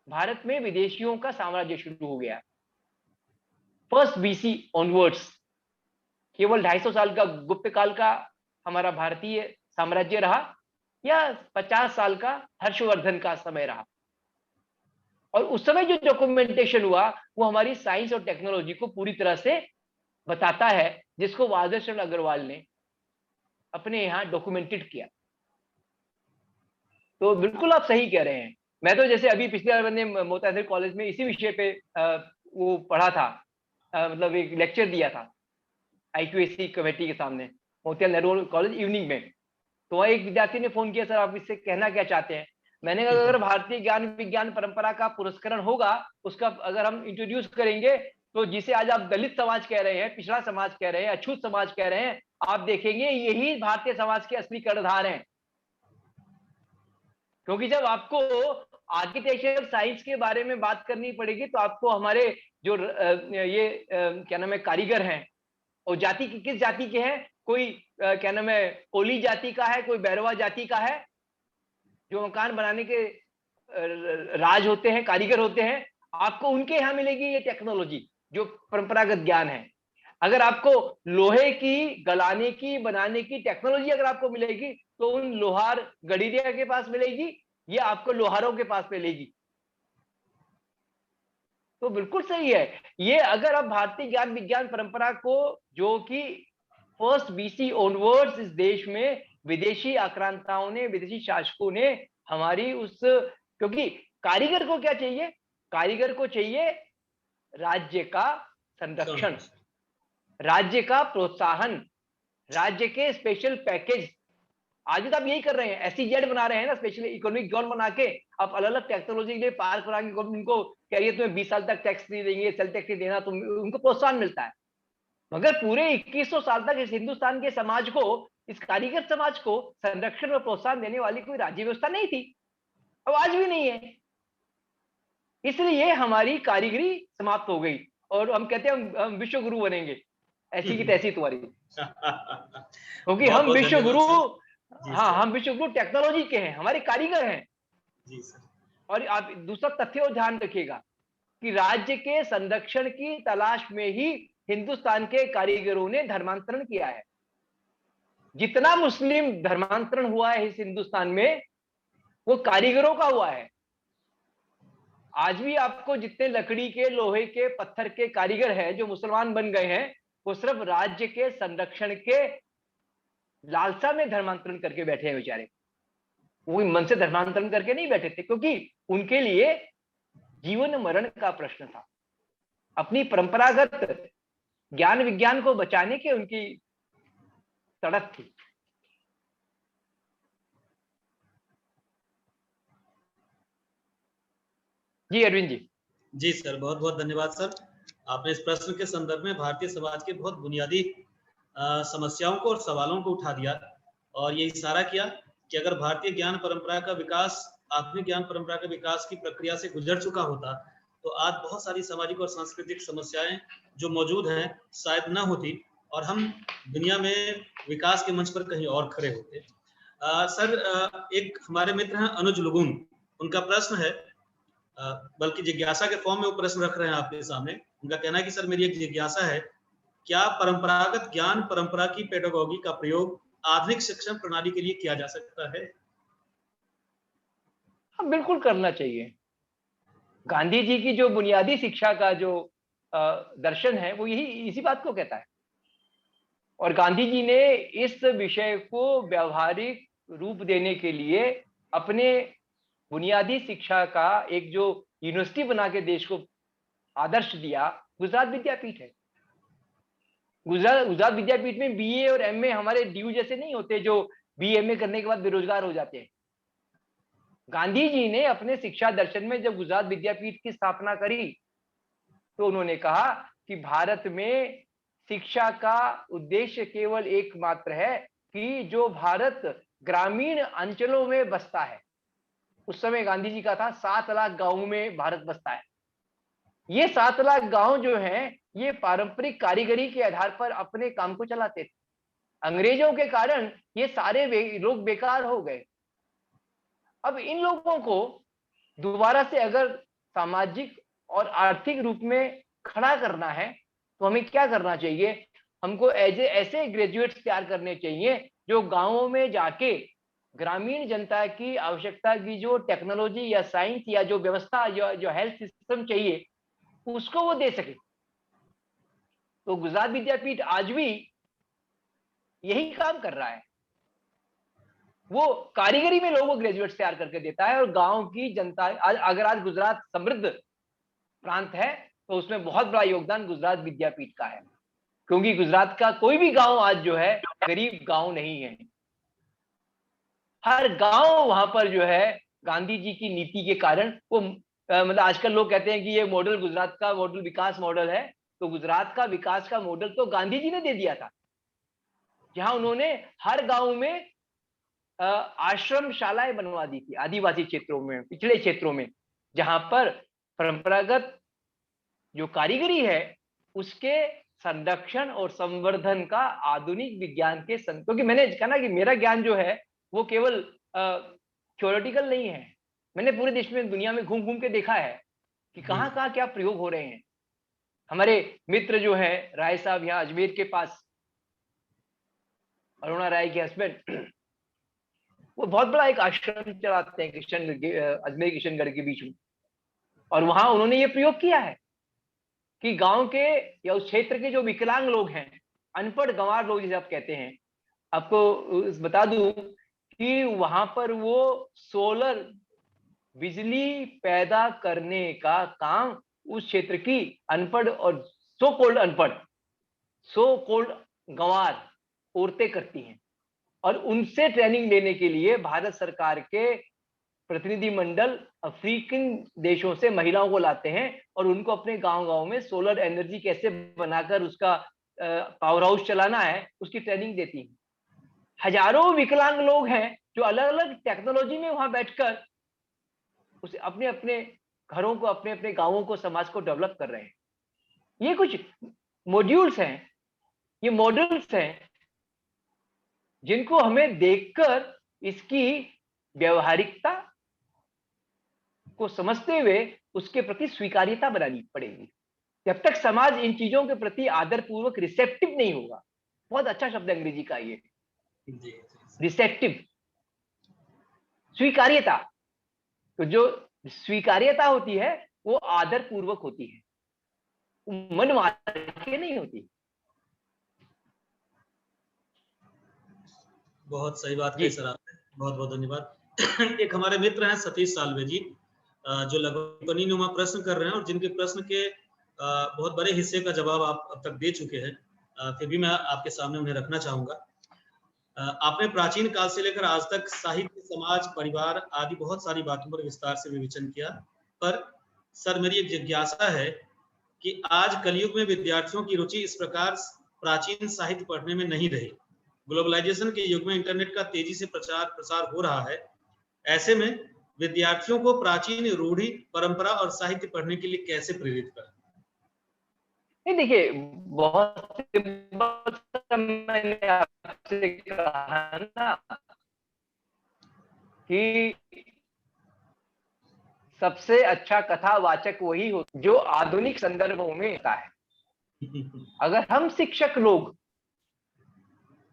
भारत में विदेशियों का साम्राज्य शुरू हो गया। फर्स्ट बीसी ऑनवर्ड्स, केवल 250 साल का गुप्त काल का हमारा भारतीय साम्राज्य रहा, या 50 साल का हर्षवर्धन का समय रहा। और उस समय जो डॉक्यूमेंटेशन हुआ वो हमारी साइंस और टेक्नोलॉजी को पूरी तरह से बताता है, जिसको वादरचंद अग्रवाल ने अपने यहां डॉक्यूमेंटेड किया। तो बिल्कुल आप सही कह रहे हैं। मैं तो जैसे अभी पिछले बार मैंने मोहतसिर कॉलेज में इसी विषय पे वो पढ़ा था, मतलब एक लेक्चर दिया था I2AC कमेटी के सामने, मोतीलाल नेहरू कॉलेज इवनिंग में। तो वहाँ एक विद्यार्थी ने फोन किया, सर आप इससे कहना क्या चाहते हैं। मैंने कहा अगर भारतीय ज्ञान विज्ञान परंपरा का पुरस्करण होगा, उसका अगर हम इंट्रोड्यूस करेंगे, तो जिसे आज आप दलित समाज कह रहे हैं, पिछड़ा समाज कह रहे हैं, अछूत समाज कह रहे हैं, आप देखेंगे यही भारतीय समाज के असली कर्णधार हैं। क्योंकि जब आपको आर्किटेक्चरल साइंस के बारे में बात करनी पड़ेगी, तो आपको हमारे जो ये क्या नाम है कारीगर हैं, और जाति की किस जाति के हैं, कोई क्या नाम है कोली जाति का है, कोई बैरवा जाति का है, जो मकान बनाने के राज होते हैं, कारीगर होते हैं, आपको उनके यहाँ मिलेगी ये टेक्नोलॉजी जो परंपरागत ज्ञान है। अगर आपको लोहे की गलाने की बनाने की टेक्नोलॉजी अगर आपको मिलेगी, तो उन लोहार गड़ीरिया के पास मिलेगी, ये आपको लोहारों के पास मिलेगी। तो बिल्कुल सही है ये। अगर आप भारतीय ज्ञान विज्ञान परंपरा को, जो कि फर्स्ट बीसी ऑनवर्ड्स इस देश में विदेशी आक्रांताओं ने, विदेशी शासकों ने हमारी उस, क्योंकि कारीगर को क्या चाहिए, कारीगर को चाहिए राज्य का संरक्षण, राज्य का प्रोत्साहन, राज्य के स्पेशल पैकेज। आज तो आप यही कर रहे हैं, SEZ बना रहे हैं ना, स्पेशल इकोनॉमिक जोन बना के आप अलग अलग टेक्नोलॉजी के लिए पार्क बना के उनको कह रही है तुम्हें 20 साल तक टैक्स नहीं देंगे, सेल टैक्स नहीं देना, तुम उनको प्रोत्साहन मिलता है। मगर पूरे 2100 साल तक इस हिंदुस्तान के समाज को, इस कारीगर समाज को संरक्षण और प्रोत्साहन देने वाली कोई राज्य व्यवस्था नहीं थी, अब आज भी नहीं है। इसलिए हमारी कारीगरी समाप्त हो गई, और हम कहते हैं हम विश्व गुरु बनेंगे, ऐसी की तैसी तुम्हारी। क्योंकि हम विश्व गुरु, हाँ हम विश्व गुरु टेक्नोलॉजी के हैं, हमारे कारीगर हैं जी सर। और आप दूसरा तथ्य और ध्यान रखिएगा कि राज्य के संरक्षण की तलाश में ही हिंदुस्तान के कारीगरों ने धर्मांतरण किया है। जितना मुस्लिम धर्मांतरण हुआ है इस हिंदुस्तान में वो कारीगरों का हुआ है। आज भी आपको जितने लकड़ी के, लोहे के, पत्थर के कारीगर हैं जो मुसलमान बन गए हैं, वो सिर्फ राज्य के संरक्षण के लालसा में धर्मांतरण करके बैठे हैं बेचारे। वो मन से धर्मांतरण करके नहीं बैठे थे, क्योंकि उनके लिए जीवन मरण का प्रश्न था। अपनी परंपरागत ज्ञान विज्ञान को बचाने की उनकी तड़प थी। जी अरविंद जी। जी सर, बहुत बहुत धन्यवाद सर। आपने इस प्रश्न के संदर्भ में भारतीय समाज के बहुत बुनियादी समस्याओं को और सवालों को उठा दिया और ये इशारा किया कि अगर भारतीय ज्ञान परंपरा का विकास आधुनिक ज्ञान परंपरा के विकास की प्रक्रिया से गुजर चुका होता तो आज बहुत सारी सामाजिक और सांस्कृतिक समस्याएं जो मौजूद हैं शायद न होती और हम दुनिया में विकास के मंच पर कहीं और खड़े होते। सर, एक हमारे मित्र हैं अनुज लुगुन, उनका प्रश्न है, बल्कि जिज्ञासा के फॉर्म में वो प्रश्न रख रहे हैं आपके सामने। उनका कहना है कि सर मेरी एक जिज्ञासा है, क्या परंपरागत ज्ञान परंपरा की पेडागोगी का प्रयोग आधुनिक शिक्षण प्रणाली के लिए किया जा सकता है? हाँ, बिल्कुल करना चाहिए। गांधी जी की जो बुनियादी शिक्षा का जो दर्शन है वो यही इसी बात को कहता है। और गांधी जी ने इस विषय को व्यावहारिक रूप देने के लिए अपने बुनियादी शिक्षा का एक जो यूनिवर्सिटी बना के देश को आदर्श दिया, गुजरात विद्यापीठ है। गुजरात विद्यापीठ में बीए और एमए हमारे ड्यू जैसे नहीं होते जो बीएमए करने के बाद बेरोजगार हो जाते हैं। गांधी जी ने अपने शिक्षा दर्शन में जब गुजरात विद्यापीठ की स्थापना करी तो उन्होंने कहा कि भारत में शिक्षा का उद्देश्य केवल एकमात्र है कि जो भारत ग्रामीण अंचलों में बसता है, उस समय गांधी जी का था 7 लाख गांवों में भारत बसता है। ये 7 लाख गांव जो हैं ये पारंपरिक कारीगरी के आधार पर अपने काम को चलाते थे। अंग्रेजों के कारण ये सारे लोग बेकार हो गए। अब इन लोगों को दोबारा से अगर सामाजिक और आर्थिक रूप में खड़ा करना है तो हमें क्या करना चाहिए? हमको ऐसे ग्रेजुएट्स तैयार करने चाहिए जो गांवों में जाके ग्रामीण जनता की आवश्यकता की जो टेक्नोलॉजी या साइंस या जो व्यवस्था जो हेल्थ सिस्टम चाहिए उसको वो दे सके। तो गुजरात विद्यापीठ आज भी यही काम कर रहा है। वो कारीगरी में लोगों को ग्रेजुएट्स तैयार करके देता है और गांव की जनता अगर आज गुजरात समृद्ध प्रांत है तो उसमें बहुत बड़ा योगदान गुजरात विद्यापीठ का है, क्योंकि गुजरात का कोई भी गांव आज जो है गरीब गांव नहीं है। हर गांव वहां पर जो है गांधी जी की नीति के कारण वो मतलब आजकल लोग कहते हैं कि ये मॉडल गुजरात का मॉडल विकास मॉडल है, तो गुजरात का विकास का मॉडल तो गांधी जी ने दे दिया था, जहां उन्होंने हर गांव में आश्रम शालाएं बनवा दी थी आदिवासी क्षेत्रों में, पिछड़े क्षेत्रों में, जहां पर परंपरागत जो कारीगरी है उसके संरक्षण और संवर्धन का आधुनिक विज्ञान के क्योंकि मैंने कहा ना कि मेरा ज्ञान जो है वो केवल थ्योरेटिकल नहीं है। मैंने पूरे देश में दुनिया में घूम घूम के देखा है कि कहाँ कहाँ क्या प्रयोग हो रहे हैं। हमारे मित्र जो है राय साहब यहाँ अजमेर के पास, अरुणा राय के हस्बैंड, वो बहुत बड़ा एक आश्रम चलाते हैं अजमेर किशनगढ़ के बीच में, और वहां उन्होंने ये प्रयोग किया है कि गांव के या उस क्षेत्र के जो विकलांग लोग हैं, अनपढ़ गंवार लोग जिसे आप कहते हैं, आपको बता दूं कि वहां पर वो सोलर बिजली पैदा करने का काम उस क्षेत्र की अनपढ़ और सो कोल्ड गंवार औरतें करती हैं, और उनसे ट्रेनिंग लेने के लिए भारत सरकार के प्रतिनिधि मंडल अफ्रीकन देशों से महिलाओं को लाते हैं और उनको अपने गांव-गांव में सोलर एनर्जी कैसे बनाकर उसका पावर हाउस चलाना है उसकी ट्रेनिंग देती हैं। हजारों विकलांग लोग हैं जो अलग-अलग टेक्नोलॉजी में वहां बैठकर उसे अपने अपने घरों को, अपने अपने गांवों को, समाज को डेवलप कर रहे हैं। ये कुछ मॉड्यूल्स हैं, ये मॉडल्स हैं जिनको हमें देखकर इसकी व्यवहारिकता को समझते हुए उसके प्रति स्वीकार्यता बनानी पड़ेगी। जब तक समाज इन चीजों के प्रति आदर पूर्वक रिसेप्टिव नहीं होगा, बहुत अच्छा शब्द है अंग्रेजी का ये, रिसेप्टिव, स्वीकार्यता। तो जो स्वीकार्यता होती है वो आदर पूर्वक होती है, मन मार के नहीं होती। बहुत सही बात कही सर आपने, बहुत बहुत धन्यवाद। एक हमारे मित्र हैं सतीश सालवे जी, जो लगभग नुमा प्रश्न कर रहे हैं और जिनके प्रश्न के बहुत बड़े हिस्से का जवाब आप अब तक दे चुके हैं, फिर भी मैं आपके सामने उन्हें रखना चाहूंगा। आपने प्राचीन काल से लेकर आज तक साहित्य, समाज, परिवार आदि बहुत सारी बातों पर विस्तार से विवेचन किया, पर सर मेरी एक जिज्ञासा है कि आज कलयुग में विद्यार्थियों की रुचि इस प्रकार प्राचीन साहित्य पढ़ने में नहीं रही। ग्लोबलाइजेशन के युग में इंटरनेट का तेजी से प्रसार हो रहा है, ऐसे में विद्यार्थियों को प्राचीन रूढ़ि, परंपरा और साहित्य पढ़ने के लिए कैसे प्रेरित करें? नहीं, देखिए, बहुत मैंने आपसे कहा ना कि सबसे अच्छा कथावाचक वही हो जो आधुनिक संदर्भों में होता है। अगर हम शिक्षक लोग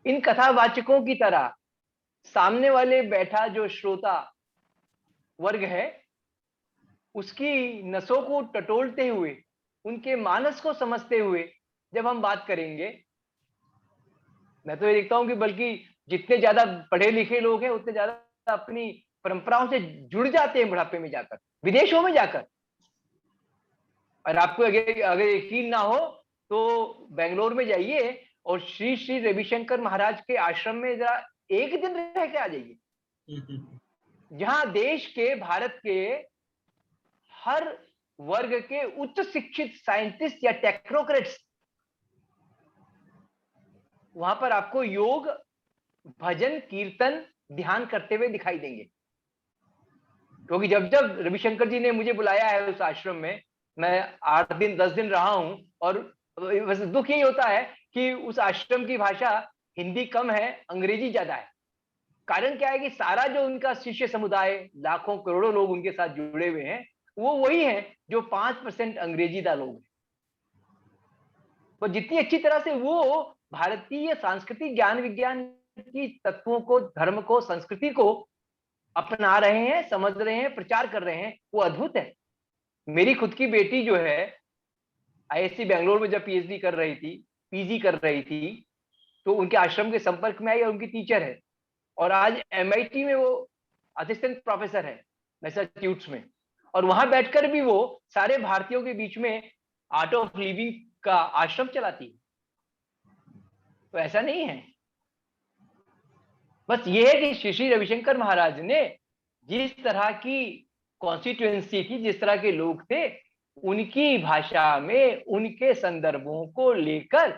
इन कथावाचकों की तरह सामने वाले बैठा जो श्रोता वर्ग है उसकी नसों को टटोलते हुए, उनके मानस को समझते हुए जब हम बात करेंगे, मैं तो ये देखता हूं कि बल्कि जितने ज्यादा पढ़े लिखे लोग हैं उतने ज्यादा अपनी परंपराओं से जुड़ जाते हैं बुढ़ापे में जाकर, विदेशों में जाकर। और आपको अगर यकीन ना हो तो बेंगलोर में जाइए और श्री श्री रविशंकर महाराज के आश्रम में जरा एक दिन रह के आ जाइए, जहां देश के, भारत के हर वर्ग के उच्च शिक्षित साइंटिस्ट या टेक्नोक्रेट्स वहां पर आपको योग, भजन, कीर्तन, ध्यान करते हुए दिखाई देंगे। क्योंकि जब जब रविशंकर जी ने मुझे बुलाया है उस आश्रम में, मैं 8 दिन 10 दिन रहा हूं, और वैसे दुख यही होता है कि उस आश्रम की भाषा हिंदी कम है, अंग्रेजी ज्यादा है। कारण क्या है कि सारा जो उनका शिष्य समुदाय, लाखों करोड़ों लोग उनके साथ जुड़े हुए हैं, वो वही है जो 5% अंग्रेजीदा लोग हैं। तो जितनी अच्छी तरह से वो भारतीय सांस्कृतिक ज्ञान विज्ञान की तत्वों को, धर्म को, संस्कृति को अपना रहे हैं, समझ रहे हैं, प्रचार कर रहे हैं, वो अद्भुत है। मेरी खुद की बेटी जो है आईएससी बेंगलोर में जब पीएचडी कर रही थी, पीजी कर रही थी, तो उनके आश्रम के संपर्क में आई और उनकी टीचर है, और आज एमआईटी में वो असिस्टेंट प्रोफेसर है मैसाचुसेट्स में, और वहां बैठकर भी वो सारे भारतीयों के बीच में आर्ट ऑफ लिविंग का आश्रम चलाती है। तो ऐसा नहीं है, बस ये है कि श्री श्री रविशंकर महाराज ने जिस तरह की कॉन्स्टिट्यूएंसी थी, जिस तरह के लोग थे, उनकी भाषा में उनके संदर्भों को लेकर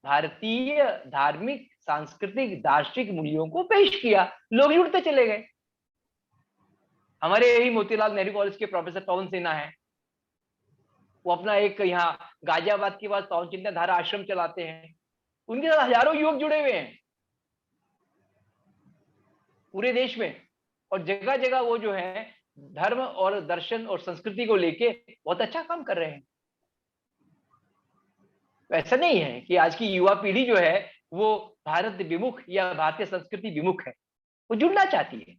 भारतीय धार्मिक, सांस्कृतिक, दार्शनिक मूल्यों को पेश किया, लोग जुड़ते चले गए। हमारे यही मोतीलाल नेहरू कॉलेज के प्रोफेसर पवन सिन्हा है, वो अपना एक यहाँ गाजियाबाद के पास पवन चिंतन धारा आश्रम चलाते हैं, उनके साथ हजारों युवक जुड़े हुए हैं पूरे देश में, और जगह जगह वो जो है धर्म और दर्शन और संस्कृति को लेके बहुत अच्छा काम कर रहे हैं। तो ऐसा नहीं है कि आज की युवा पीढ़ी जो है वो भारत विमुख या भारतीय संस्कृति विमुख है, वो जुड़ना चाहती है।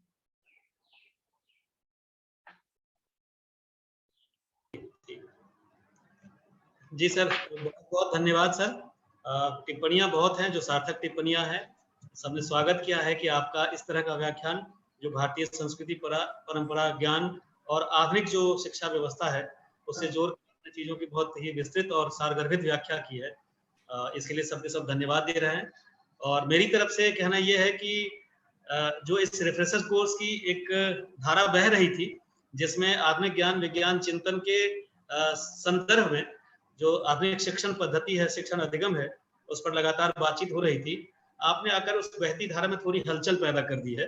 जी सर, बहुत बहुत धन्यवाद सर। टिप्पणियां बहुत हैं जो सार्थक टिप्पणियां हैं। सबने स्वागत किया है कि आपका इस तरह का व्याख्यान जो भारतीय संस्कृति, परंपरा, ज्ञान और आधुनिक जो शिक्षा व्यवस्था है उससे जोड़ चीजों की बहुत ही विस्तृत और सारगर्भित व्याख्या की है। इसके लिए सबके सब धन्यवाद दे रहे हैं। और मेरी तरफ से कहना यह है कि जो इस रिफ्रेशर कोर्स की एक धारा बह रही थी जिसमें आधुनिक ज्ञान विज्ञान चिंतन के संदर्भ में जो आधुनिक शिक्षण पद्धति है, शिक्षण अधिगम है, उस पर लगातार बातचीत हो रही थी, आपने आकर उस बहती धारा में थोड़ी हलचल पैदा कर दी है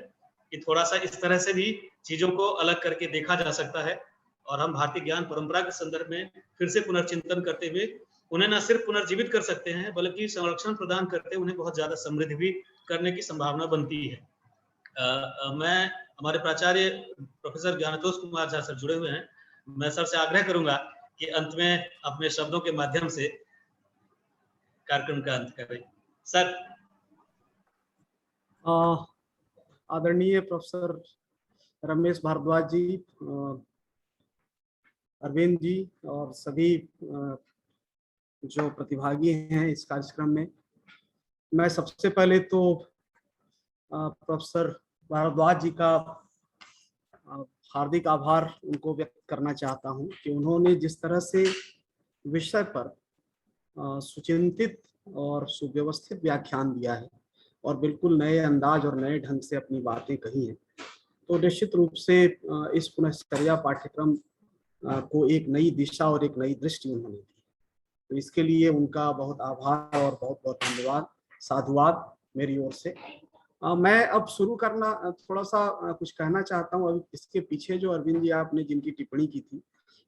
कि थोड़ा सा इस तरह से भी चीजों को अलग करके देखा जा सकता है और हम भारतीय ज्ञान परंपरा के संदर्भ में फिर से पुनर्चिंतन करते हुए उन्हें न सिर्फ पुनर्जीवित कर सकते हैं बल्कि संरक्षण प्रदान करते उन्हें बहुत ज्यादा समृद्ध भी करने की संभावना बनती है। मैं हमारे प्राचार्य प्रोफेसर ज्ञानतोष कुमार झा सर जुड़े हुए हैं, मैं सर से आग्रह करूंगा कि अंत में अपने शब्दों के माध्यम से कार्यक्रम का अंत करें। सर। आदरणीय प्रोफेसर रमेश भारद्वाज जी, अरविंद जी और सभी जो प्रतिभागी हैं इस कार्यक्रम में, मैं सबसे पहले तो प्रोफेसर भारद्वाज जी का हार्दिक आभार उनको व्यक्त करना चाहता हूं कि उन्होंने जिस तरह से विषय पर सुचिंतित और सुव्यवस्थित व्याख्यान दिया है और बिल्कुल नए अंदाज और नए ढंग से अपनी बातें कही हैं, तो निश्चित रूप से इस पुनश्चर्या पाठ्यक्रम को एक नई दिशा और एक नई दृष्टि उन्होंने दी। तो इसके लिए उनका बहुत आभार और बहुत बहुत धन्यवाद, साधुवाद मेरी ओर से। मैं अब शुरू करना थोड़ा सा कुछ कहना चाहता हूँ। अभी इसके पीछे जो अरविंद जी आपने जिनकी टिप्पणी की थी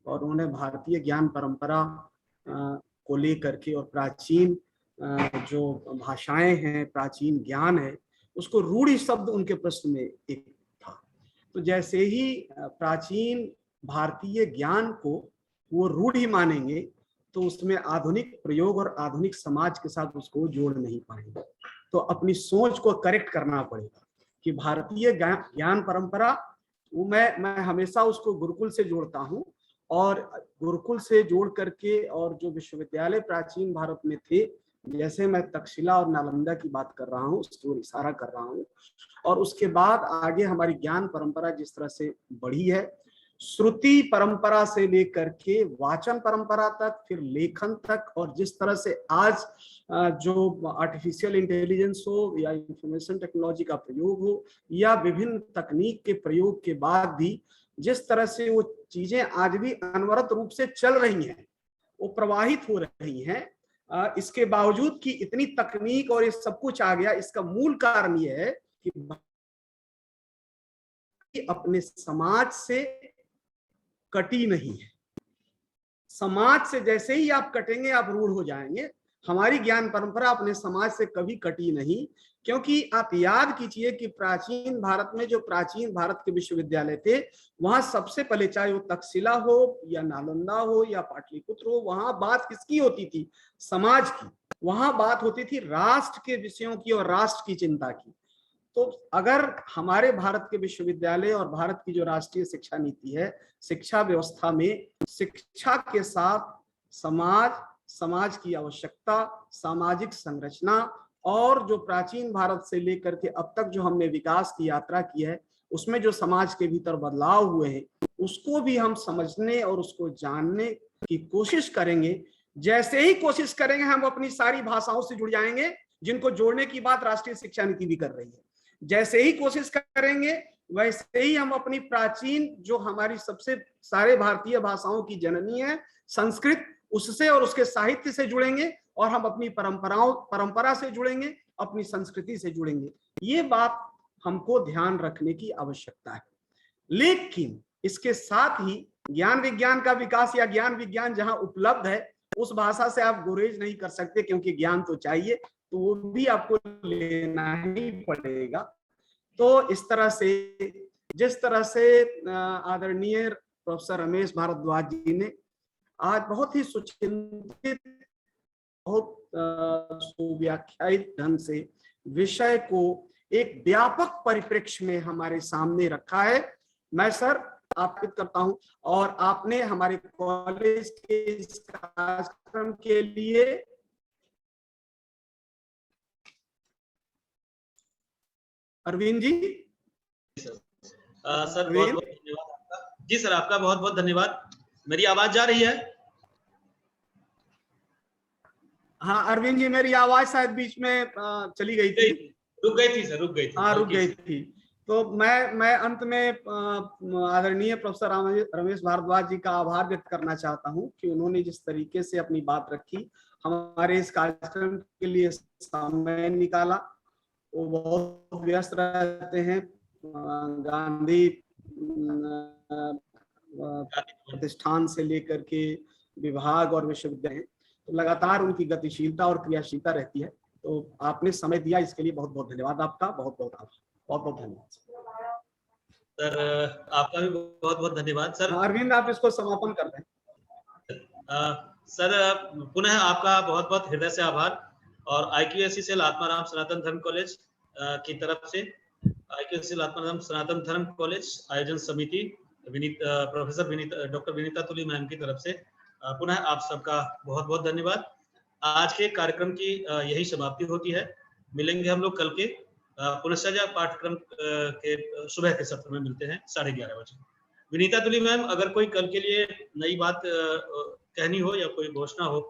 और उन्होंने भारतीय ज्ञान परंपरा को लेकर के और प्राचीन जो भाषाएं हैं, प्राचीन ज्ञान है, उसको रूढ़ि शब्द उनके प्रश्न में एक था। तो जैसे ही प्राचीन भारतीय ज्ञान को वो रूढ़ि मानेंगे तो उसमें आधुनिक प्रयोग और आधुनिक समाज के साथ उसको जोड़ नहीं पाएंगे। तो अपनी सोच को करेक्ट करना पड़ेगा कि भारतीय ज्ञान परंपरा, वो मैं हमेशा उसको गुरुकुल से जोड़ता हूँ और गुरुकुल से जोड़ करके और जो विश्वविद्यालय प्राचीन भारत में थे, जैसे मैं तक्षशिला और नालंदा की बात कर रहा हूँ, उसकी ओर इशारा कर रहा हूँ, और उसके बाद आगे हमारी ज्ञान परंपरा जिस तरह से बढ़ी है, श्रुति परंपरा से लेकर के वाचन परंपरा तक, फिर लेखन तक, और जिस तरह से आज जो आर्टिफिशियल इंटेलिजेंस हो या इंफॉर्मेशन टेक्नोलॉजी का प्रयोग हो या विभिन्न तकनीक के प्रयोग के बाद भी जिस तरह से वो चीजें आज भी अनवरत रूप से चल रही हैं, वो प्रवाहित हो रही हैं, इसके बावजूद कि इतनी तकनीक और ये सब कुछ आ गया, इसका मूल कारण ये है कि अपने समाज से कटी नहीं है। समाज से जैसे ही आप कटेंगे आप रूढ़ हो जाएंगे। हमारी ज्ञान परंपरा अपने समाज से कभी कटी नहीं, क्योंकि आप याद कीजिए कि प्राचीन भारत में जो प्राचीन भारत के विश्वविद्यालय थे, वहां सबसे पहले चाहे वो तक्षशिला हो या नालंदा हो या पाटलिपुत्र हो, वहां बात किसकी होती थी? समाज की। वहां बात होती थी राष्ट्र के विषयों की और राष्ट्र की चिंता की। तो अगर हमारे भारत के विश्वविद्यालय और भारत की जो राष्ट्रीय शिक्षा नीति है, शिक्षा व्यवस्था में शिक्षा के साथ समाज की आवश्यकता, सामाजिक संरचना और जो प्राचीन भारत से लेकर के अब तक जो हमने विकास की यात्रा की है, उसमें जो समाज के भीतर बदलाव हुए हैं, उसको भी हम समझने और उसको जानने की कोशिश करेंगे। जैसे ही कोशिश करेंगे, हम अपनी सारी भाषाओं से जुड़ जाएंगे, जिनको जोड़ने की बात राष्ट्रीय शिक्षा नीति भी कर रही है। जैसे ही कोशिश करेंगे, वैसे ही हम अपनी प्राचीन जो हमारी सबसे सारे भारतीय भाषाओं की जननी है संस्कृत, उससे और उसके साहित्य से जुड़ेंगे, और हम अपनी परंपरा से जुड़ेंगे, अपनी संस्कृति से जुड़ेंगे। ये बात हमको ध्यान रखने की आवश्यकता है। लेकिन इसके साथ ही ज्ञान विज्ञान का विकास या ज्ञान विज्ञान जहां उपलब्ध है, उस भाषा से आप गुरेज नहीं कर सकते, क्योंकि ज्ञान तो चाहिए, तो वो भी आपको लेना ही पड़ेगा। तो इस तरह से जिस तरह से आदरणीय प्रोफेसर रमेश भारद्वाज जी ने आज बहुत ही सुचिंतित, बहुत सुव्याख्यायित ढंग से विषय को एक व्यापक परिप्रेक्ष्य में हमारे सामने रखा है, मैं सर आपित करता हूं। और आपने हमारे कॉलेज के इस कार्यक्रम के लिए अरविंद जी, सर बहुत बहुत धन्यवाद आपका। जी सर, आपका बहुत बहुत धन्यवाद। मेरी आवाज जा रही है? हाँ अरविंद जी, मेरी आवाज शायद बीच में चली गई थी, रुक गई थी सर, रुक गई थी। हाँ रुक गई थी। तो मैं अंत में आदरणीय प्रोफेसर रमेश भारद्वाज जी का आभार व्यक्त करना चाहता हूं कि उन्होंने जिस तरीके से अपनी बात रखी, हमारे इस कार्यक्रम के लिए समय निकाला। वो बहुत व्यस्त रहते हैं, गांधी प्रतिष्ठान से लेकर के विभाग और विश्वविद्यालय, तो लगातार उनकी गतिशीलता और क्रियाशीलता रहती है। तो आपने समय दिया, इसके लिए बहुत बहुत धन्यवाद आपका, बहुत बहुत आभार, बहुत बहुत धन्यवाद सर। आपका भी बहुत बहुत धन्यवाद सर। अरविंद, आप इसको समापन कर दें। सर पुनः आपका बहुत बहुत हृदय से आभार। और IQAC आत्माराम सनातन धर्म कॉलेज की तरफ से IQAC आत्माराम सनातन धर्म कॉलेज आयोजन समिति प्रोफेसर डॉक्टर विनीता तुली मैम की तरफ से पुनः आप सबका बहुत बहुत धन्यवाद। आज के कार्यक्रम की यही समाप्ति होती है। मिलेंगे हम लोग कल के पुनश्चर्या पाठ्यक्रम के सुबह के सत्र में मिलते हैं 11:30 बजे। विनीता तुली मैम, अगर कोई कल के लिए नई बात कहनी हो या कोई घोषणा हो